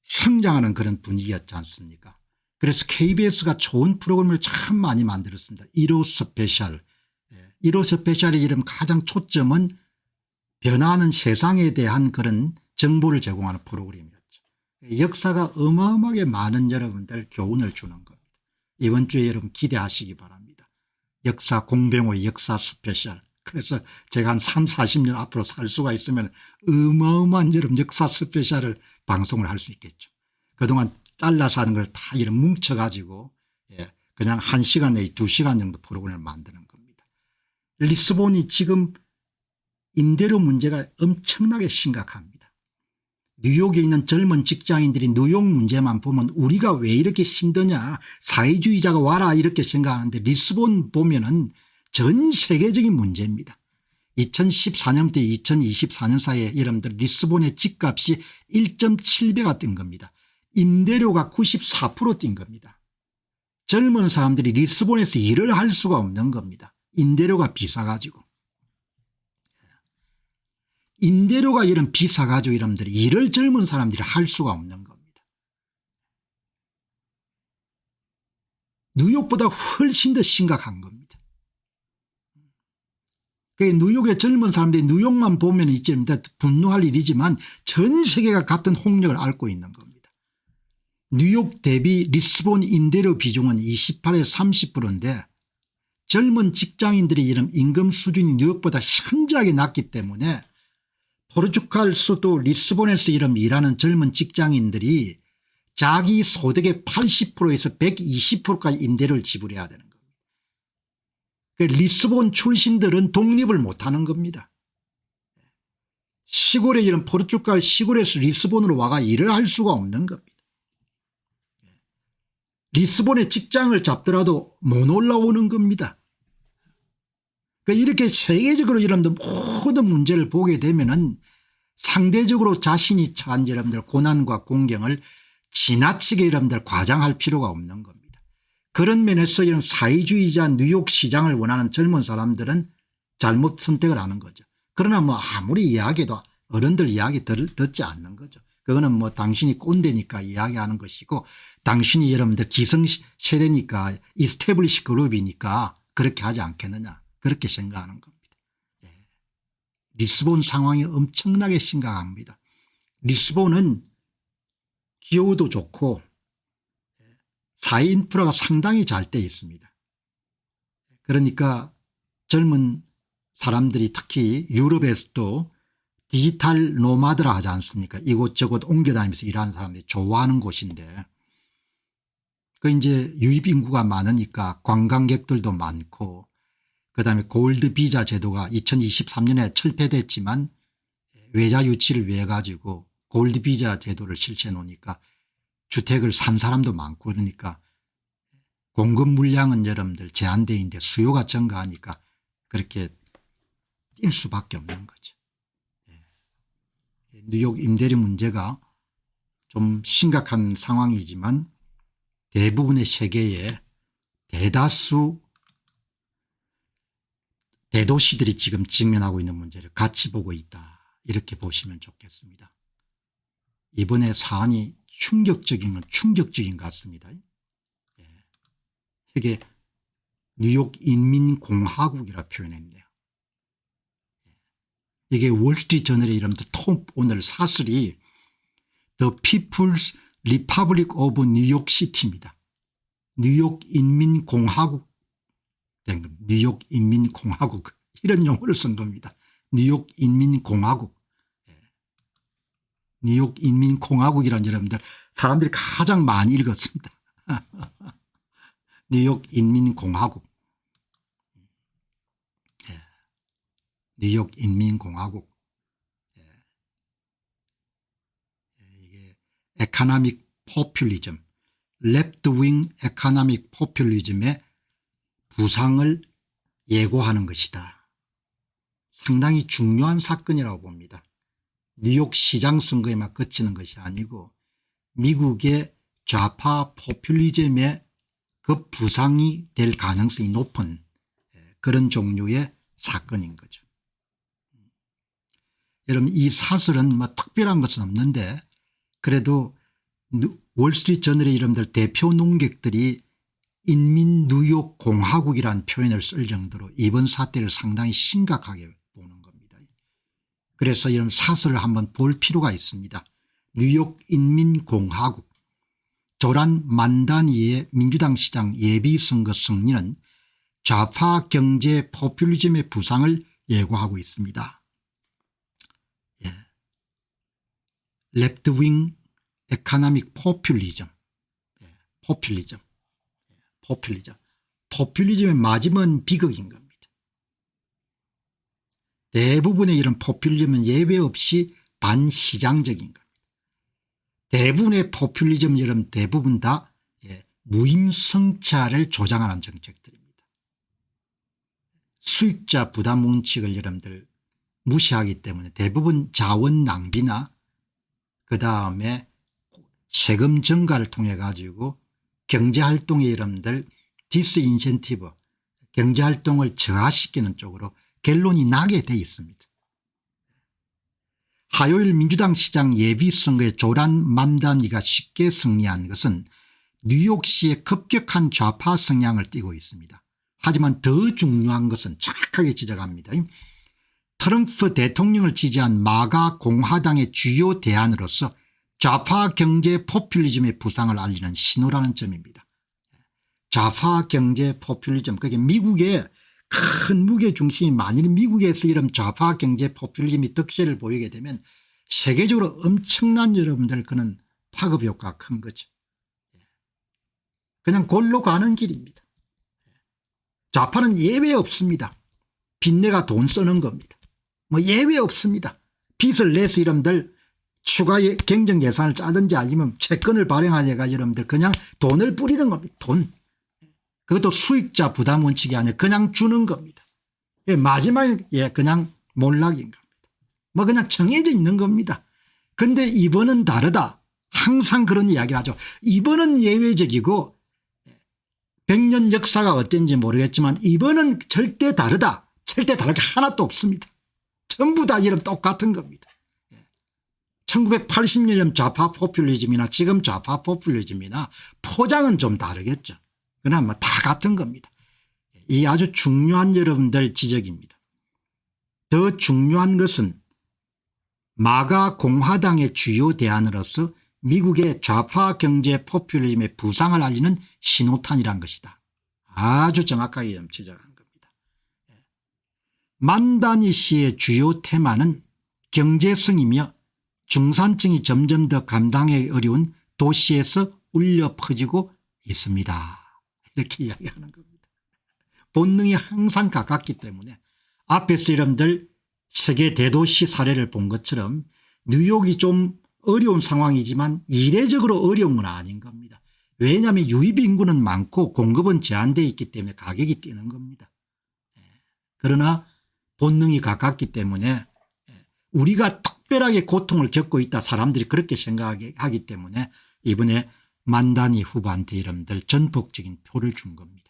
성장하는 그런 분위기였지 않습니까. 그래서 KBS가 좋은 프로그램을 참 많이 만들었습니다. 1호 스페셜. 1호 스페셜의 이름 가장 초점은 변화하는 세상에 대한 그런 정보를 제공하는 프로그램이었죠. 역사가 어마어마하게 많은 여러분들 교훈을 주는 겁니다. 이번 주에 여러분 기대하시기 바랍니다. 역사 공병호 역사 스페셜. 그래서 제가 한 3, 40년 앞으로 살 수가 있으면 어마어마한 여러분 역사 스페셜을 방송을 할 수 있겠죠. 그동안 잘라서 하는 걸 다 이런 뭉쳐 가지고 그냥 1시간 내지 2시간 정도 프로그램을 만드는 겁니다. 리스본이 지금 임대료 문제가 엄청나게 심각합니다. 뉴욕에 있는 젊은 직장인들이 뉴욕 문제만 보면 우리가 왜 이렇게 힘드냐 사회주의자가 와라 이렇게 생각하는데 리스본 보면은 전 세계적인 문제입니다. 2014년부터 2024년 사이에 여러분들 리스본의 집값이 1.7배가 뛴 겁니다. 임대료가 94% 뛴 겁니다. 젊은 사람들이 리스본에서 일을 할 수가 없는 겁니다. 임대료가 비싸가지고. 임대료가 이런 비싸가지고 여러분들이 일을 젊은 사람들이 할 수가 없는 겁니다. 뉴욕보다 훨씬 더 심각한 겁니다. 뉴욕의 젊은 사람들이 뉴욕만 보면 이제 분노할 일이지만 전 세계가 같은 홍역을 앓고 있는 겁니다. 뉴욕 대비 리스본 임대료 비중은 28에서 30%인데 젊은 직장인들이 이런 임금 수준이 뉴욕보다 현저하게 낮기 때문에 포르투갈 수도 리스본에서 이런 일하는 젊은 직장인들이 자기 소득의 80%에서 120%까지 임대료를 지불해야 되는 겁니다. 리스본 출신들은 독립을 못하는 겁니다. 시골에 이런 포르투갈 시골에서 리스본으로 와가 일을 할 수가 없는 겁니다. 리스본에 직장을 잡더라도 못 올라오는 겁니다. 이렇게 세계적으로 여러분들 모든 문제를 보게 되면은 상대적으로 자신이 처한 여러분들 고난과 공경을 지나치게 여러분들 과장할 필요가 없는 겁니다. 그런 면에서 이런 사회주의자 뉴욕 시장을 원하는 젊은 사람들은 잘못 선택을 하는 거죠. 그러나 뭐 아무리 이야기해도 어른들 이야기 듣지 않는 거죠. 그거는 뭐 당신이 꼰대니까 이야기하는 것이고 당신이 여러분들 기성세대니까 이스태블리시 그룹이니까 그렇게 하지 않겠느냐 그렇게 생각하는 겁니다. 리스본 상황이 엄청나게 심각합니다. 리스본은 기후도 좋고 사회 인프라가 상당히 잘 돼 있습니다. 그러니까 젊은 사람들이 특히 유럽에서도 디지털 노마드라 하지 않습니까? 이곳저곳 옮겨다니면서 일하는 사람들이 좋아하는 곳인데 이제 유입 인구가 많으니까 관광객들도 많고 그다음에 골드 비자 제도가 2023년에 철폐됐지만 외자 유치를 위해 가지고 골드 비자 제도를 실시해 놓으니까 주택을 산 사람도 많고 그러니까 공급 물량은 여러분들 제한되어 있는데 수요가 증가하니까 그렇게 뛸 수밖에 없는 거죠. 뉴욕 임대료 문제가 좀 심각한 상황이지만 대부분의 세계의 대다수 대도시들이 지금 직면하고 있는 문제를 같이 보고 있다 이렇게 보시면 좋겠습니다. 이번에 사안이 충격적인 건 충격적인 것 같습니다. 이게 뉴욕 인민공화국이라 표현했네요. 이게 월스트리트저널의 이름도 톱 오늘 사설이 The People's Republic of New York City입니다. 뉴욕 인민공화국 된 겁니다. 뉴욕 인민공화국 이런 용어를 쓴 겁니다. 뉴욕 인민공화국. 뉴욕 인민공화국이란 여러분들 사람들이 가장 많이 읽었습니다. 뉴욕 인민공화국. 뉴욕 인민공화국. 이게 에코노믹 포퓰리즘, 랩트윙 에코노믹 포퓰리즘의 부상을 예고하는 것이다. 상당히 중요한 사건이라고 봅니다. 뉴욕 시장 선거에만 그치는 것이 아니고 미국의 좌파 포퓰리즘의 그 부상이 될 가능성이 높은 그런 종류의 사건인 거죠. 여러분 이 사설은 뭐 특별한 것은 없는데 그래도 월스트리트저널의 이름들 대표 논객들이 인민 뉴욕 공화국이라는 표현을 쓸 정도로 이번 사태를 상당히 심각하게 보는 겁니다. 그래서 이런 사설을 한번 볼 필요가 있습니다. 뉴욕 인민공화국. 조란 만다니의 민주당 시장 예비선거 승리는 좌파 경제 포퓰리즘의 부상을 예고하고 있습니다. 랩트윙 에코노믹 포퓰리즘. 포퓰리즘의 마지막 비극인 겁니다. 대부분의 이런 포퓰리즘은 예외 없이 반시장적인 겁니다. 대부분의 포퓰리즘 여러분 대부분 다 무임승차를 조장하는 정책들입니다. 수익자 부담 원칙을 여러분들 무시하기 때문에 대부분 자원 낭비나 그다음에 세금 증가를 통해 가지고 경제활동의 여러분들 디스인센티브 경제활동을 저하시키는 쪽으로 결론이 나게 돼 있습니다. 화요일 민주당 시장 예비선거에 조란 맘다니가 쉽게 승리한 것은 뉴욕시의 급격한 좌파 성향을 띠고 있습니다. 하지만 더 중요한 것은 정확하게 지적합니다. 트럼프 대통령을 지지한 마가 공화당의 주요 대안으로서 좌파 경제 포퓰리즘의 부상을 알리는 신호라는 점입니다. 좌파 경제 포퓰리즘 그게 미국의 큰 무게중심이 만일 미국에서 이런 좌파 경제 포퓰리즘이 득세를 보이게 되면 세계적으로 엄청난 여러분들 그는 파급 효과가 큰 거죠. 그냥 골로 가는 길입니다. 좌파는 예외 없습니다. 빚내가 돈 쓰는 겁니다. 뭐 예외 없습니다. 빚을 내서 여러분들 추가 경정 예산을 짜든지 아니면 채권을 발행하다가 여러분들 그냥 돈을 뿌리는 겁니다. 돈. 그것도 수익자 부담 원칙이 아니라 그냥 주는 겁니다. 마지막에 그냥 몰락인 겁니다. 뭐 그냥 정해져 있는 겁니다. 그런데 이번은 다르다. 항상 그런 이야기를 하죠. 이번은 예외적이고 100년 역사가 어땠는지 모르겠지만 이번은 절대 다르다. 절대 다를 게 하나도 없습니다. 전부 다 이런 똑같은 겁니다. 1980년 좌파 포퓰리즘이나 지금 좌파 포퓰리즘이나 포장은 좀 다르겠죠. 그러나 뭐 다 같은 겁니다. 이 아주 중요한 여러분들 지적입니다. 더 중요한 것은 마가 공화당의 주요 대안으로서 미국의 좌파 경제 포퓰리즘의 부상을 알리는 신호탄이란 것이다. 아주 정확하게 좀 지적한 겁니다. 만다니 씨의 주요 테마는 경제성이며 중산층이 점점 더 감당하기 어려운 도시에서 울려 퍼지고 있습니다. 이렇게 이야기하는 겁니다. 본능이 항상 가깝기 때문에 앞에서 여러분들 세계 대도시 사례를 본 것처럼 뉴욕이 좀 어려운 상황이지만 이례적으로 어려운 건 아닌 겁니다. 왜냐하면 유입 인구는 많고 공급은 제한되어 있기 때문에 가격이 뛰는 겁니다. 그러나 본능이 가깝기 때문에 우리가 특별하게 고통을 겪고 있다 사람들이 그렇게 생각하기 때문에 이번에 만다니 후보한테 여러분들 전폭적인 표를 준 겁니다.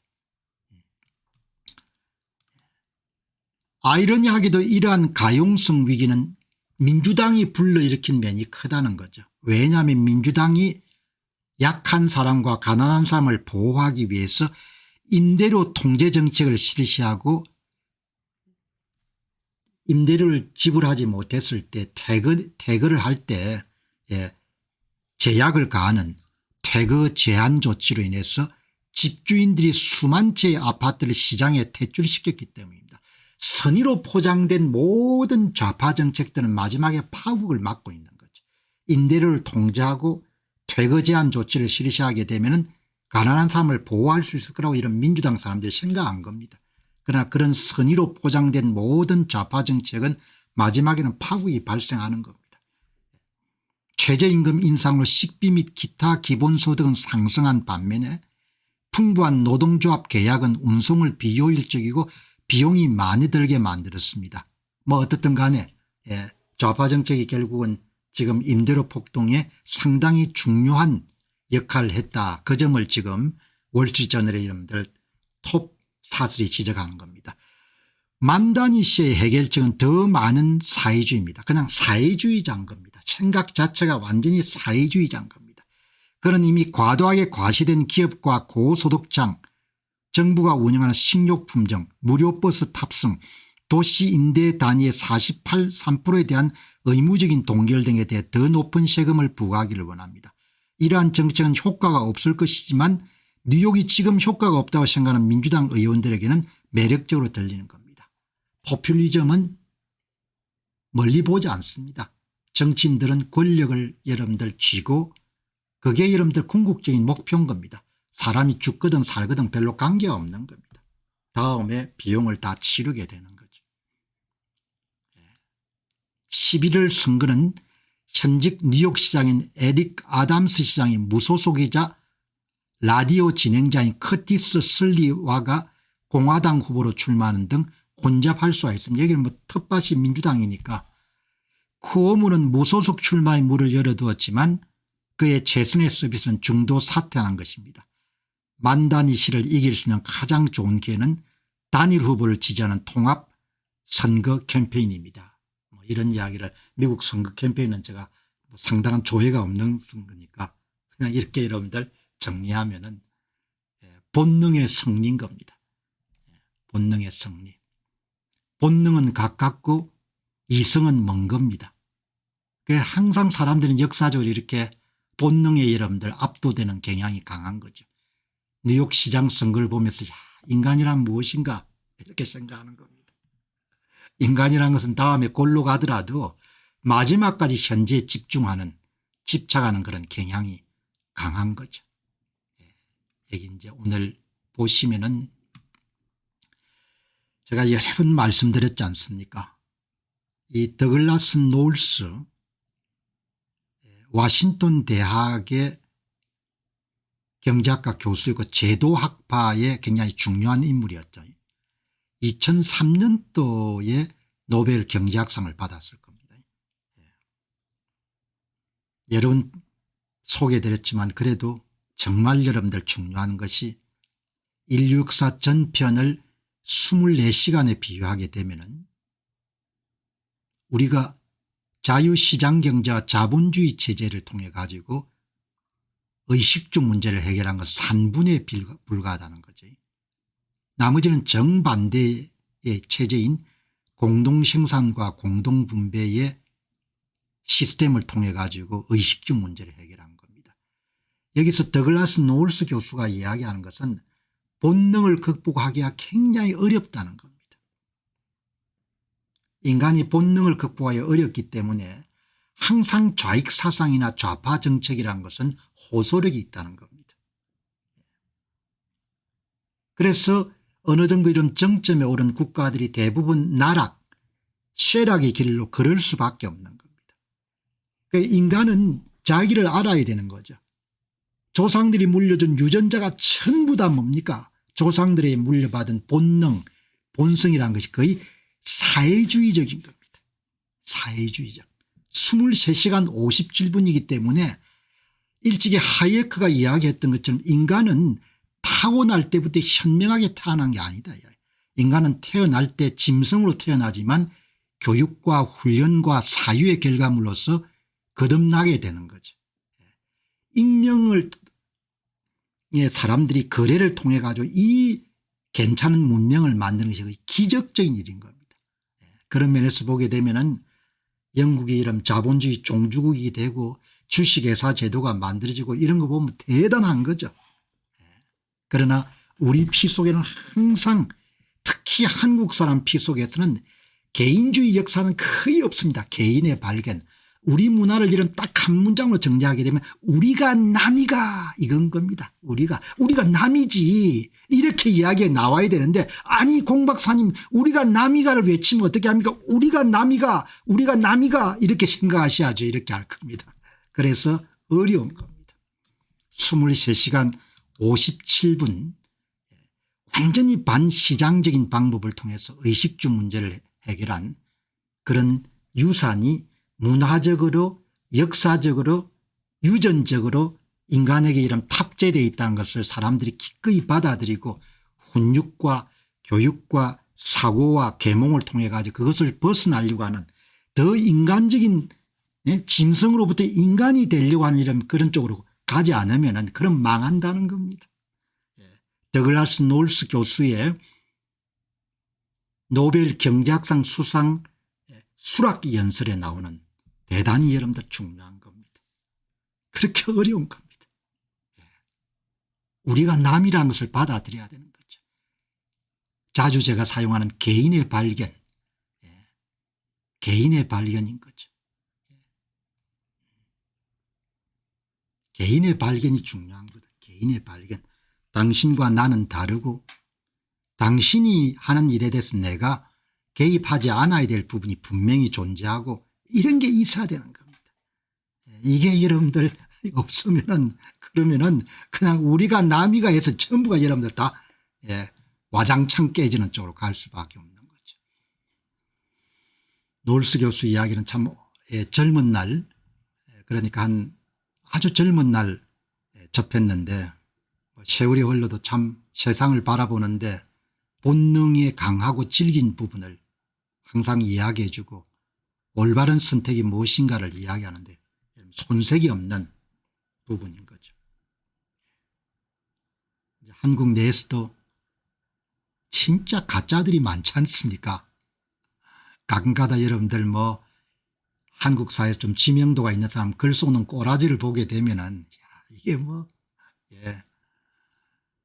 아이러니하게도 이러한 가용성 위기는 민주당이 불러일으킨 면이 크다는 거죠. 왜냐하면 민주당이 약한 사람과 가난한 사람을 보호하기 위해서 임대료 통제 정책을 실시하고 임대료를 지불하지 못했을 때 퇴거를 할 때 제약을 가하는 퇴거 제한 조치로 인해서 집주인들이 수만 채의 아파트를 시장에 퇴출시켰기 때문입니다. 선의로 포장된 모든 좌파 정책들은 마지막에 파국을 맞고 있는 거죠. 임대료를 통제하고 퇴거 제한 조치를 실시하게 되면 가난한 사람을 보호할 수 있을 거라고 이런 민주당 사람들이 생각한 겁니다. 그러나 그런 선의로 포장된 모든 좌파 정책은 마지막에는 파국이 발생하는 겁니다. 최저임금 인상으로 식비 및 기타 기본소득은 상승한 반면에 풍부한 노동조합 계약은 운송을 비효율적이고 비용이 많이 들게 만들었습니다. 뭐 어떻든 간에 좌파 정책이 결국은 지금 임대료 폭등에 상당히 중요한 역할을 했다. 그 점을 지금 월스트리트저널의 이름들 톱 사슬이 지적하는 겁니다. 만다니 씨의 해결책은 더 많은 사회주의입니다. 그냥 사회주의자인 겁니다. 생각 자체가 완전히 사회주의자인 겁니다. 그는 이미 과도하게 과시된 기업과 고소득층, 정부가 운영하는 식료품종, 무료버스 탑승, 도시 임대 단위의 48.3%에 대한 의무적인 동결 등에 대해 더 높은 세금을 부과하기를 원합니다. 이러한 정책은 효과가 없을 것이지만 뉴욕이 지금 효과가 없다고 생각하는 민주당 의원들에게는 매력적으로 들리는 겁니다. 포퓰리즘은 멀리 보지 않습니다. 정치인들은 권력을 여러분들 쥐고 그게 여러분들 궁극적인 목표인 겁니다. 사람이 죽거든 살거든 별로 관계가 없는 겁니다. 다음에 비용을 다 치르게 되는 거죠. 11월 선거는 현직 뉴욕시장인 에릭 아담스 시장이 무소속이자 라디오 진행자인 커티스 슬리와가 공화당 후보로 출마하는 등 혼잡할 수가 있습니다. 여기는 뭐 텃밭이 민주당이니까 쿠오모는 무소속 출마의 문을 열어두었지만 그의 최선의 서비스는 중도 사퇴하는 것입니다. 만다니 씨를 이길 수 있는 가장 좋은 기회는 단일 후보를 지지하는 통합 선거 캠페인입니다. 뭐 이런 이야기를 미국 선거 캠페인은 제가 상당한 조회가 없는 선거니까 그냥 이렇게 여러분들 정리하면은 본능의 승리인 겁니다. 본능의 승리. 본능은 가깝고 이성은 먼 겁니다. 그래서 항상 사람들은 역사적으로 이렇게 본능에 여러분들 압도되는 경향이 강한 거죠. 뉴욕 시장 선거를 보면서 야, 인간이란 무엇인가 이렇게 생각하는 겁니다. 인간이란 것은 다음에 골로 가더라도 마지막까지 현재에 집착하는 그런 경향이 강한 거죠. 여기 이제 오늘 보시면은 제가 여러 번 말씀드렸지 않습니까? 이 더글라스 노울스 워싱턴 대학의 경제학과 교수이고 제도학파의 굉장히 중요한 인물이었죠. 2003년도에 노벨 경제학상을 받았을 겁니다. 여러 번 소개해드렸지만 그래도 정말 여러분들 중요한 것이 인류 역사 전편을 24시간에 비유하게 되면은 우리가 자유시장경제와 자본주의 체제를 통해 가지고 의식주 문제를 해결한 것 3분의 불과하다는 거죠. 나머지는 정반대의 체제인 공동생산과 공동분배의 시스템을 통해 가지고 의식주 문제를 해결한 겁니다. 여기서 더글라스 노울스 교수가 이야기하는 것은 본능을 극복하기가 굉장히 어렵다는 겁니다. 인간이 본능을 극복하기 어렵기 때문에 항상 좌익 사상이나 좌파 정책이라는 것은 호소력이 있다는 겁니다. 그래서 어느 정도 이런 정점에 오른 국가들이 대부분 나락, 쇠락의 길로 걸을 수밖에 없는 겁니다. 그러니까 인간은 자기를 알아야 되는 거죠. 조상들이 물려준 유전자가 전부 다 뭡니까? 조상들이 물려받은 본능, 본성이라는 것이 거의 사회주의적인 겁니다. 사회주의적. 23시간 57분이기 때문에 일찍이 하이에크가 이야기했던 것처럼 인간은 타고날 때부터 현명하게 태어난 게 아니다. 인간은 태어날 때 짐승으로 태어나지만 교육과 훈련과 사유의 결과물로서 거듭나게 되는 거죠. 익명을 사람들이 거래를 통해 가지고 이 괜찮은 문명을 만드는 것이 기적적인 일인 겁니다. 그런 면에서 보게 되면은 영국이 이런 자본주의 종주국이 되고 주식회사 제도가 만들어지고 이런 거 보면 대단한 거죠. 그러나 우리 피 속에는 항상 특히 한국 사람 피 속에서는 개인주의 역사는 거의 없습니다. 개인의 발견. 우리 문화를 이런 딱 한 문장으로 정리하게 되면 우리가 남이가 이건 겁니다. 우리가 남이지 이렇게 이야기에 나와야 되는데 아니 공 박사님 우리가 남이가를 외치면 어떻게 합니까? 우리가 남이가 이렇게 생각하셔야죠. 이렇게 할 겁니다. 그래서 어려운 겁니다. 23시간 57분 완전히 반시장적인 방법을 통해서 의식주 문제를 해결한 그런 유산이 문화적으로 역사적으로 유전적으로 인간에게 이런 탑재되어 있다는 것을 사람들이 기꺼이 받아들이고 훈육과 교육과 사고와 계몽을 통해 가지고 그것을 벗어나려고 하는 더 인간적인 짐승으로부터 인간이 되려고 하는 이런 그런 쪽으로 가지 않으면 그럼 망한다는 겁니다. 더글라스 놀스 교수의 노벨 경제학상 수상 수락 연설에 나오는 대단히 여러분들 중요한 겁니다. 그렇게 어려운 겁니다. 우리가 남이라는 것을 받아들여야 되는 거죠. 자주 제가 사용하는 개인의 발견, 개인의 발견인 거죠. 개인의 발견이 중요한 거다. 개인의 발견. 당신과 나는 다르고 당신이 하는 일에 대해서 내가 개입하지 않아야 될 부분이 분명히 존재하고 이런 게 있어야 되는 겁니다. 이게 여러분들 없으면은 그러면은 그냥 우리가 남이가 해서 전부가 여러분들 다 와장창 깨지는 쪽으로 갈 수밖에 없는 거죠. 놀스 교수 이야기는 참 젊은 날 그러니까 한 아주 젊은 날 접했는데 세월이 흘러도 참 세상을 바라보는데 본능이 강하고 질긴 부분을 항상 이야기해 주고 올바른 선택이 무엇인가를 이야기하는데 손색이 없는 부분인 거죠. 한국 내에서도 진짜 가짜들이 많지 않습니까? 가끔가다 여러분들 뭐 한국 사회에서 좀 지명도가 있는 사람 글 쏘는 꼬라지를 보게 되면은 이게 뭐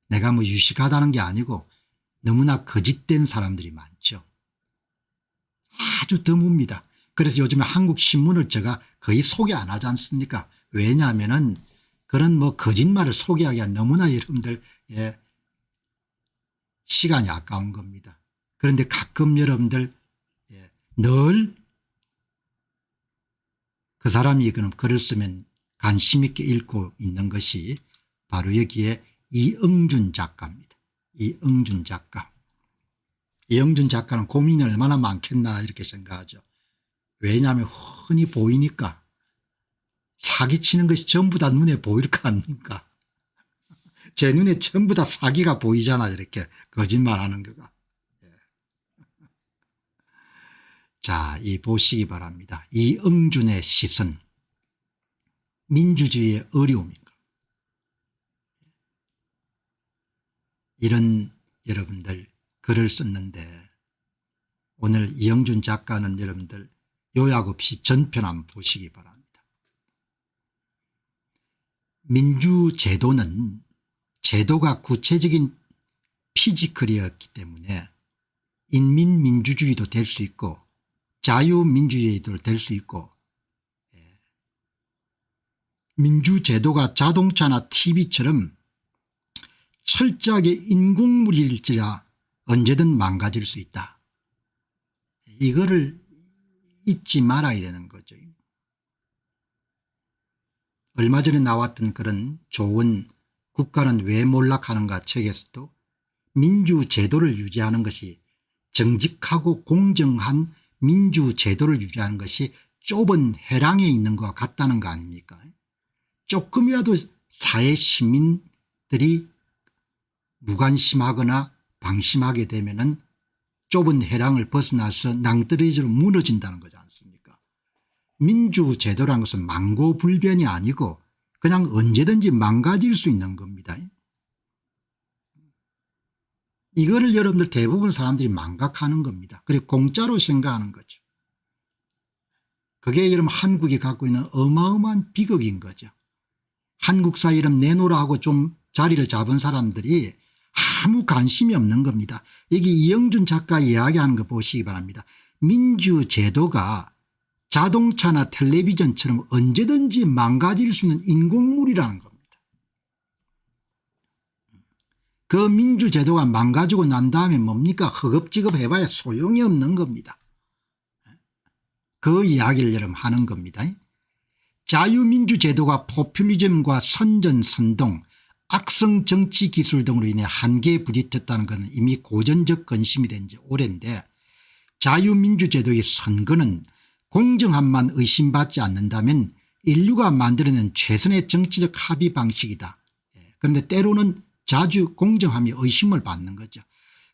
내가 뭐 유식하다는 게 아니고 너무나 거짓된 사람들이 많죠. 아주 드뭅니다. 그래서 요즘에 한국 신문을 제가 거의 소개 안 하지 않습니까? 왜냐하면은 그런 뭐 거짓말을 소개하기가 너무나 여러분들 시간이 아까운 겁니다. 그런데 가끔 여러분들 늘 그 사람이 그럼 글을 쓰면 관심 있게 읽고 있는 것이 바로 여기에 이응준 작가입니다. 이응준 작가. 이응준 작가는 고민이 얼마나 많겠나 이렇게 생각하죠. 왜냐하면 흔히 보이니까 사기치는 것이 전부 다 눈에 보일 거 아닙니까? 제 눈에 전부 다 사기가 보이잖아 이렇게 거짓말하는 거가. 자, 이 보시기 바랍니다. 이응준의 시선 민주주의의 어려움인가. 이런 여러분들 글을 썼는데 오늘 이응준 작가는 여러분들 요약 없이 전편 한번 보시기 바랍니다. 민주제도는 제도가 구체적인 피지컬이었기 때문에 인민민주주의도 될 수 있고 자유민주주의도 될 수 있고 민주제도가 자동차나 TV처럼 철저하게 인공물일지라 언제든 망가질 수 있다. 이거를 잊지 말아야 되는 거죠. 얼마 전에 나왔던 그런 좋은 국가는 왜 몰락하는가 책에서도 민주제도를 유지하는 것이 정직하고 공정한 민주제도를 유지하는 것이 좁은 해랑에 있는 것 같다는 거 아닙니까? 조금이라도 사회 시민들이 무관심하거나 방심하게 되면은 좁은 해랑을 벗어나서 낭떠러지로 무너진다는 거지 않습니까? 민주제도란 것은 망고불변이 아니고 그냥 언제든지 망가질 수 있는 겁니다. 이거를 여러분들 대부분 사람들이 망각하는 겁니다. 그리고 공짜로 생각하는 거죠. 그게 여러분 한국이 갖고 있는 어마어마한 비극인 거죠. 한국사 이름 내놓으라 하고 좀 자리를 잡은 사람들이 아무 관심이 없는 겁니다. 여기 이영준 작가 이야기하는 거 보시기 바랍니다. 민주제도가 자동차나 텔레비전처럼 언제든지 망가질 수 있는 인공물이라는 겁니다. 그 민주제도가 망가지고 난 다음에 뭡니까? 허겁지겁 해봐야 소용이 없는 겁니다. 그 이야기를 여러분 하는 겁니다. 자유민주제도가 포퓰리즘과 선전선동 악성 정치 기술 등으로 인해 한계에 부딪혔다는 것은 이미 고전적 근심이 된 지 오래인데, 자유민주제도의 선거는 공정함만 의심받지 않는다면 인류가 만들어낸 최선의 정치적 합의 방식이다. 그런데 때로는 자주 공정함이 의심을 받는 거죠.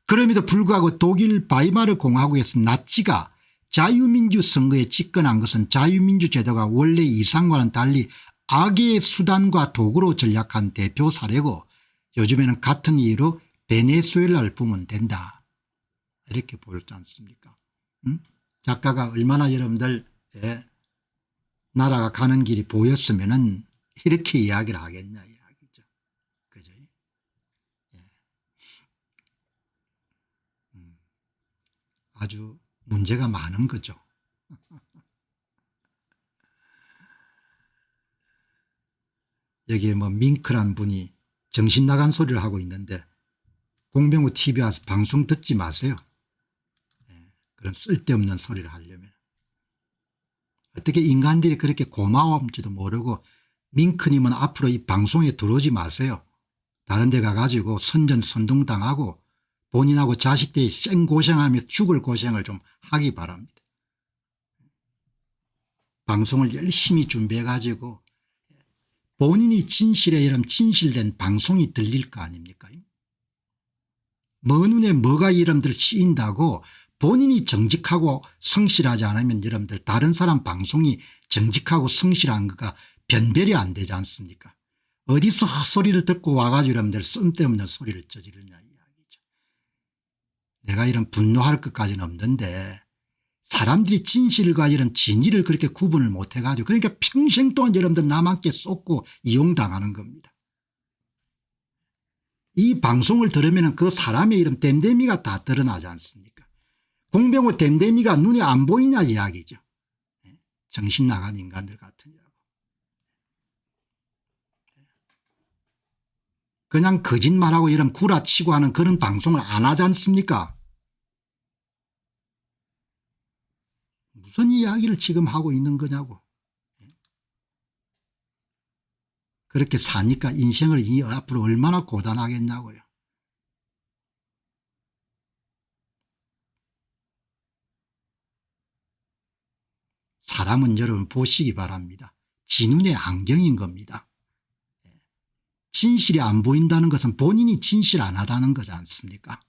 그럼에도 불구하고 독일 바이마르 공화국에서 나치가 자유민주 선거에 집권한 것은 자유민주제도가 원래 이상과는 달리 악의 수단과 도구로 전략한 대표 사례고, 요즘에는 같은 이유로 베네수엘라를 보면 된다. 이렇게 보였지 않습니까? 작가가 얼마나 여러분들 나라가 가는 길이 보였으면은 이렇게 이야기를 하겠냐 이야기죠. 그죠? 아주 문제가 많은 거죠. 여기에 뭐 밍크란 분이 정신 나간 소리를 하고 있는데, 공병호 TV 와서 방송 듣지 마세요. 그런 쓸데없는 소리를 하려면. 어떻게 인간들이 그렇게 고마운지도 모르고, 밍크님은 앞으로 이 방송에 들어오지 마세요. 다른 데 가가지고 선전선동당하고 본인하고 자식들이 생고생하며 죽을 고생을 좀 하기 바랍니다. 방송을 열심히 준비해 가지고 본인이 진실에 이런 진실된 방송이 들릴 거 아닙니까? 뭐 눈에 뭐가 여러분들 씌인다고 본인이 정직하고 성실하지 않으면 여러분들 다른 사람 방송이 정직하고 성실한 거가 변별이 안 되지 않습니까? 어디서 헛소리를 듣고 와가지고 여러분들 쓸데없는 소리를 저지르냐 이야기죠. 내가 이런 분노할 것까지는 없는데, 사람들이 진실과 이런 진위를 그렇게 구분을 못해 가지고 그러니까 평생 동안 여러분들 남한테 쏟고 이용당하는 겁니다. 이 방송을 들으면 그 사람의 이런 댐댐이가 다 드러나지 않습니까? 공병호 댐댐이가 눈에 안 보이냐 이야기죠. 정신 나간 인간들 같으냐고. 그냥 거짓말하고 이런 구라치고 하는 그런 방송을 안 하지 않습니까? 무슨 이야기를 지금 하고 있는 거냐고. 그렇게 사니까 인생을 앞으로 얼마나 고단하겠냐고요. 사람은 여러분 보시기 바랍니다. 지 눈의 안경인 겁니다. 진실이 안 보인다는 것은 본인이 진실 안 하다는 거지 않습니까?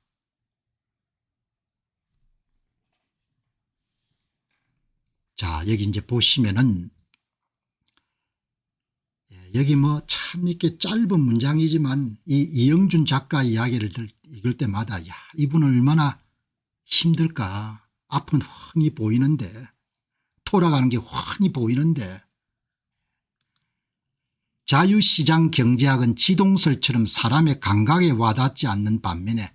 자, 여기 이제 보시면은 여기 뭐 참 이렇게 짧은 문장이지만 이 이영준 작가 이야기를 읽을 때마다 야, 이분은 얼마나 힘들까. 앞은 훤히 보이는데, 돌아가는 게 훤히 보이는데, 자유시장 경제학은 지동설처럼 사람의 감각에 와닿지 않는 반면에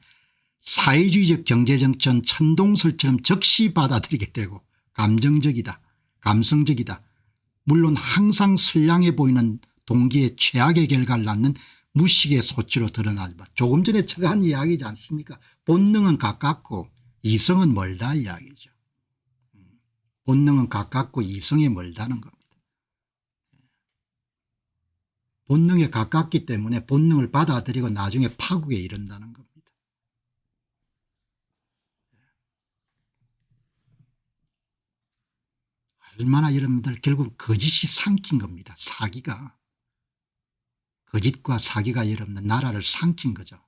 사회주의적 경제정책은 천동설처럼 즉시 받아들이게 되고 감정적이다, 감성적이다. 물론 항상 선량해 보이는 동기의 최악의 결과를 낳는 무식의 소치로 드러나지만, 조금 전에 제가 한 이야기지 않습니까? 본능은 가깝고 이성은 멀다 이야기죠. 본능은 가깝고 이성에 멀다는 겁니다. 본능에 가깝기 때문에 본능을 받아들이고 나중에 파국에 이른다는 겁니다. 얼마나 여러분들 결국 거짓이 삼킨 겁니다. 사기가. 거짓과 사기가 여러분들 나라를 삼킨 거죠.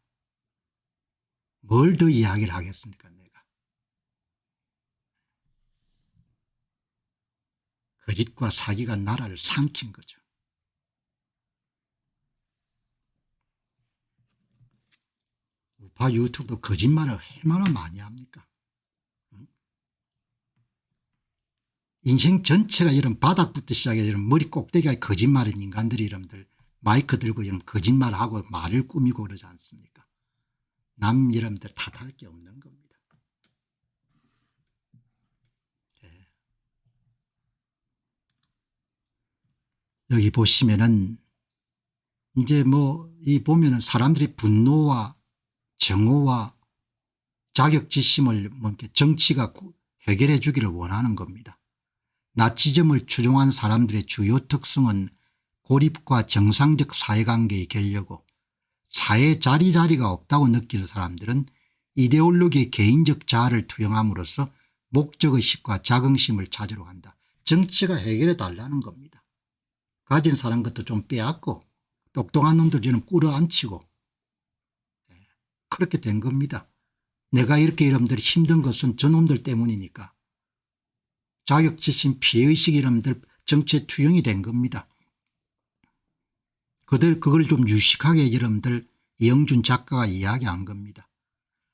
뭘 더 이야기를 하겠습니까 내가. 거짓과 사기가 나라를 삼킨 거죠. 우파 유튜브도 거짓말을 얼마나 많이 합니까? 인생 전체가 이런 바닥부터 시작해서 이런 머리 꼭대기가 거짓말인 인간들이 여러분들 마이크 들고 이런 거짓말하고 말을 꾸미고 그러지 않습니까? 남 여러분들 탓할 게 없는 겁니다. 예. 여기 보시면은 이제 뭐 이 보면은 사람들이 분노와 정오와 자격지심을 뭐 이렇게 정치가 해결해 주기를 원하는 겁니다. 나치즘을 추종한 사람들의 주요 특성은 고립과 정상적 사회관계의 결여고, 사회 자리가 없다고 느끼는 사람들은 이데올로기의 개인적 자아를 투영함으로써 목적의식과 자긍심을 찾으러 간다. 정치가 해결해 달라는 겁니다. 가진 사람 것도 좀 빼앗고 똑똑한 놈들 좀 끌어안치고 그렇게 된 겁니다. 내가 이렇게 여러분들이 힘든 것은 저놈들 때문이니까. 자격지심 피해의식이 여러분들 정치에 투영이 된 겁니다. 그걸 좀 유식하게 여러분들 이영준 작가가 이야기한 겁니다.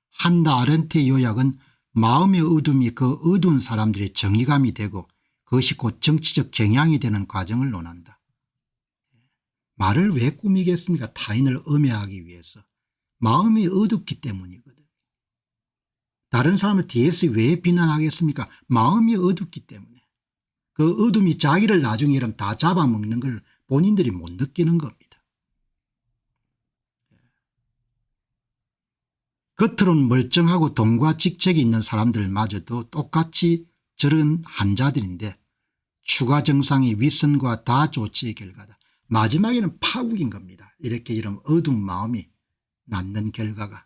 한나 아렌트의 요약은 마음의 어둠이 그 어두운 사람들의 정의감이 되고 그것이 곧 정치적 경향이 되는 과정을 논한다. 말을 왜 꾸미겠습니까? 타인을 음해하기 위해서. 마음이 어둡기 때문이거든. 다른 사람을 뒤에서 왜 비난하겠습니까? 마음이 어둡기 때문에. 그 어둠이 자기를 나중에 이러면 다 잡아먹는 걸 본인들이 못 느끼는 겁니다. 겉으로는 멀쩡하고 돈과 직책이 있는 사람들마저도 똑같이 저런 환자들인데 추가 증상이 위선과 다조치의 결과다. 마지막에는 파국인 겁니다. 이렇게 이런 어두운 마음이 낳는 결과가.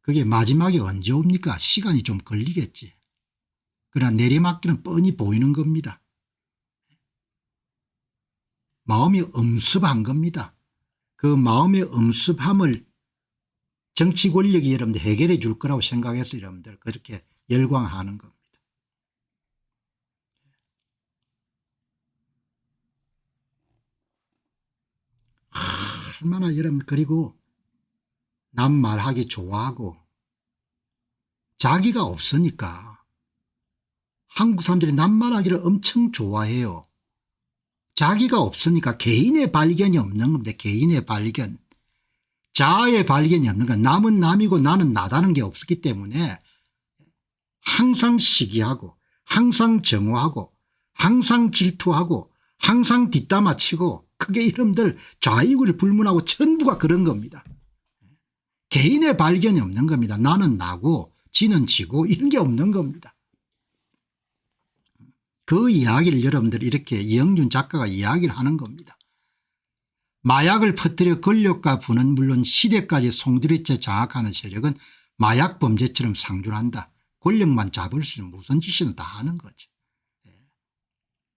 그게 마지막에 언제 옵니까? 시간이 좀 걸리겠지. 그러나 내리막길은 뻔히 보이는 겁니다. 마음이 엄습한 겁니다. 그 마음의 엄습함을 정치 권력이 여러분들 해결해 줄 거라고 생각해서 여러분들 그렇게 열광하는 겁니다. 얼마나 여러분 그리고 남 말하기 좋아하고 자기가 없으니까 한국 사람들이 남 말하기를 엄청 좋아해요. 자기가 없으니까 개인의 발견이 없는 겁니다. 개인의 발견. 자아의 발견이 없는 건 남은 남이고 나는 나다는 게 없었기 때문에 항상 시기하고 항상 정오하고 항상 질투하고 항상 뒷담화치고 그게 여러분들 좌익을 불문하고 전부가 그런 겁니다. 개인의 발견이 없는 겁니다. 나는 나고 지는 지고 이런 게 없는 겁니다. 그 이야기를 여러분들 이렇게 이영준 작가가 이야기를 하는 겁니다. 마약을 퍼뜨려 권력과 부는 물론 시대까지 송두리째 장악하는 세력은 마약 범죄처럼 상존한다. 권력만 잡을 수 있는 무슨 짓이든 다 하는 거죠.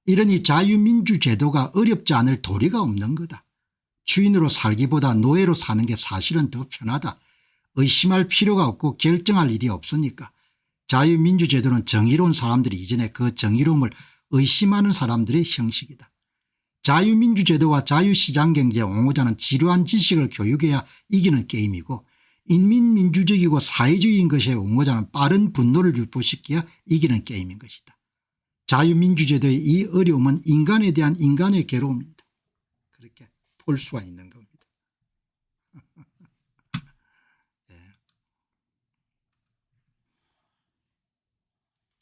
이러니 자유민주제도가 어렵지 않을 도리가 없는 거다. 주인으로 살기보다 노예로 사는 게 사실은 더 편하다. 의심할 필요가 없고 결정할 일이 없으니까. 자유민주제도는 정의로운 사람들이 이전에 그 정의로움을 의심하는 사람들의 형식이다. 자유민주제도와 자유시장경제 옹호자는 지루한 지식을 교육해야 이기는 게임이고 인민민주적이고 사회주의인 것의 옹호자는 빠른 분노를 유포시켜야 이기는 게임인 것이다. 자유민주제도의 이 어려움은 인간에 대한 인간의 괴로움입니다. 그렇게 볼 수가 있는 겁니다. 네.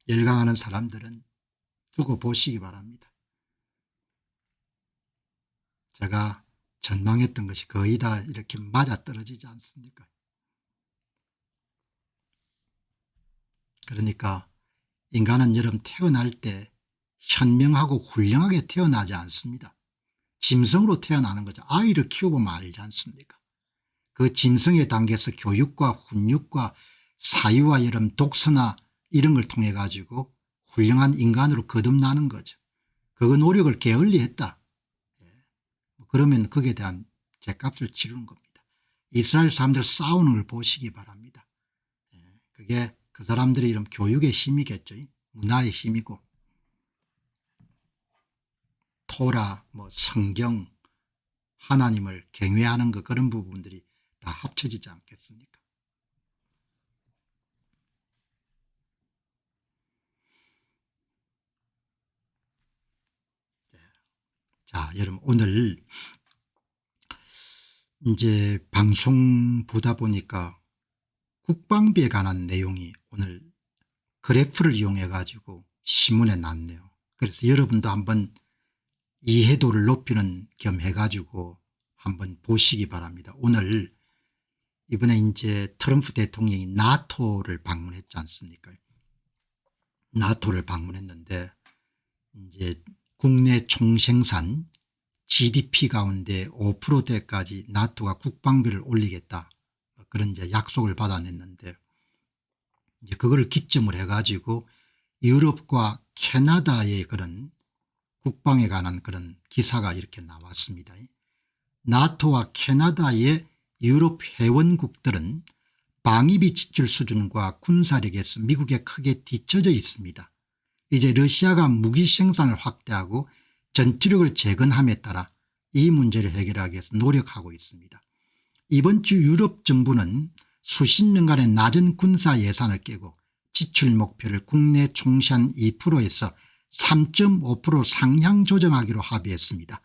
열광하는 사람들은 두고 보시기 바랍니다. 제가 전망했던 것이 거의 다 이렇게 맞아떨어지지 않습니까? 그러니까 인간은 여러분 태어날 때 현명하고 훌륭하게 태어나지 않습니다. 짐승으로 태어나는 거죠. 아이를 키워보면 알지 않습니까? 그 짐승의 단계에서 교육과 훈육과 사유와 여러분 독서나 이런 걸 통해 가지고 훌륭한 인간으로 거듭나는 거죠. 그 노력을 게을리했다. 그러면 거기에 대한 죗값을 치르는 겁니다. 이스라엘 사람들 싸우는 걸 보시기 바랍니다. 그게 그 사람들의 이런 교육의 힘이겠죠. 문화의 힘이고 토라 뭐 성경 하나님을 경외하는 것 그런 부분들이 다 합쳐지지 않겠습니까? 자, 여러분 오늘 이제 방송 보다 보니까 국방비에 관한 내용이 오늘 그래프를 이용해 가지고 신문에 났네요. 그래서 여러분도 한번 이해도를 높이는 겸 해가지고 한번 보시기 바랍니다. 오늘 이번에 이제 트럼프 대통령이 나토를 방문했지 않습니까? 나토를 방문했는데 이제 국내 총생산 GDP 가운데 5%대까지 나토가 국방비를 올리겠다 그런 이제 약속을 받아냈는데 이제 그걸 기점을 해가지고 유럽과 캐나다의 그런 국방에 관한 그런 기사가 이렇게 나왔습니다. 나토와 캐나다의 유럽 회원국들은 방위비 지출 수준과 군사력에서 미국에 크게 뒤처져 있습니다. 이제 러시아가 무기 생산을 확대하고 전투력을 재건함에 따라 이 문제를 해결하기 위해서 노력하고 있습니다. 이번 주 유럽 정부는 수십 년간의 낮은 군사 예산을 깨고 지출 목표를 국내 총시한 2%에서 3.5% 상향 조정하기로 합의했습니다.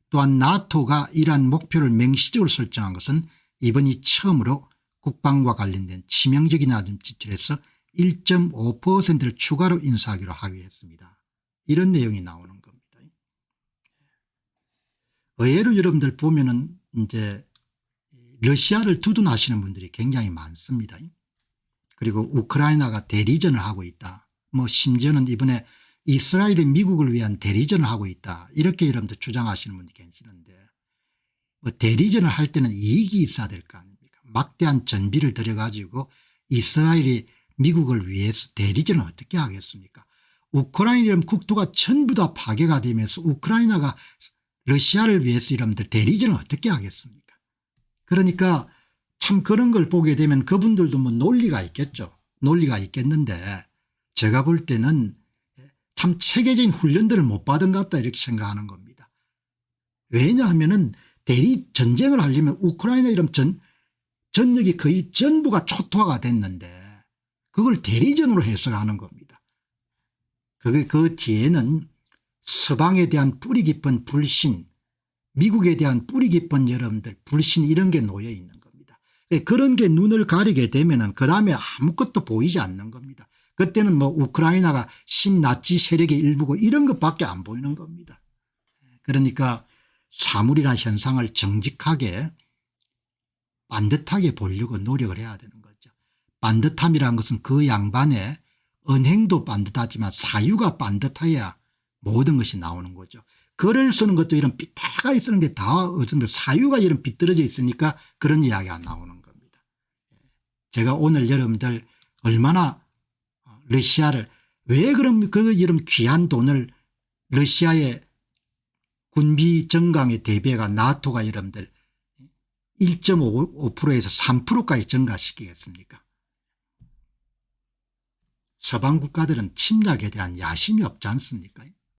또한 나토가 이러한 목표를 맹시적으로 설정한 것은 이번이 처음으로 국방과 관련된 치명적인 낮은 지출에서 1.5%를 추가로 인상하기로 합의했습니다. 이런 내용이 나오는 겁니다. 의외로 여러분들 보면은 이제 러시아를 두둔하시는 분들이 굉장히 많습니다. 그리고 우크라이나가 대리전을 하고 있다. 뭐 심지어는 이번에 이스라엘이 미국을 위한 대리전을 하고 있다. 이렇게 여러분들 주장하시는 분들이 계시는데 뭐 대리전을 할 때는 이익이 있어야 될 거 아닙니까? 막대한 전비를 들여가지고 이스라엘이 미국을 위해서 대리전을 어떻게 하겠습니까? 우크라이나 국토가 전부 다 파괴가 되면서 우크라이나가 러시아를 위해서 여러분들 대리전을 어떻게 하겠습니까? 그러니까 참 그런 걸 보게 되면 그분들도 뭐 논리가 있겠죠. 논리가 있겠는데 제가 볼 때는 참 체계적인 훈련들을 못 받은 것 같다 이렇게 생각하는 겁니다. 왜냐하면은 대리 전쟁을 하려면 우크라이나 이런 전역이 거의 전부가 초토화가 됐는데 그걸 대리전으로 해석하는 겁니다. 그 뒤에는 서방에 대한 뿌리 깊은 불신, 미국에 대한 뿌리 깊은 여러분들 불신 이런 게 놓여 있는 겁니다. 그런 게 눈을 가리게 되면은 그다음에 아무것도 보이지 않는 겁니다. 그때는 뭐 우크라이나가 신나치 세력의 일부고 이런 것밖에 안 보이는 겁니다. 그러니까 사물이나 현상을 정직하게 반듯하게 보려고 노력을 해야 되는 거죠. 반듯함이라는 것은 그 양반의 언행도 반듯하지만 사유가 반듯해야 모든 것이 나오는 거죠. 글을 쓰는 것도 이런 삐딱하게 쓰는 게 다 어쩐데 사유가 이런 삐뚤어져 있으니까 그런 이야기가 나오는 겁니다. 제가 오늘 여러분들 얼마나 러시아를 왜 그럼 그 이런 귀한 돈을 러시아의 군비 증강의 대비가 나토가 여러분들 1.5%에서 3%까지 증가시키겠습니까? 서방 국가들은 침략에 대한 야심이 없지 않습니까?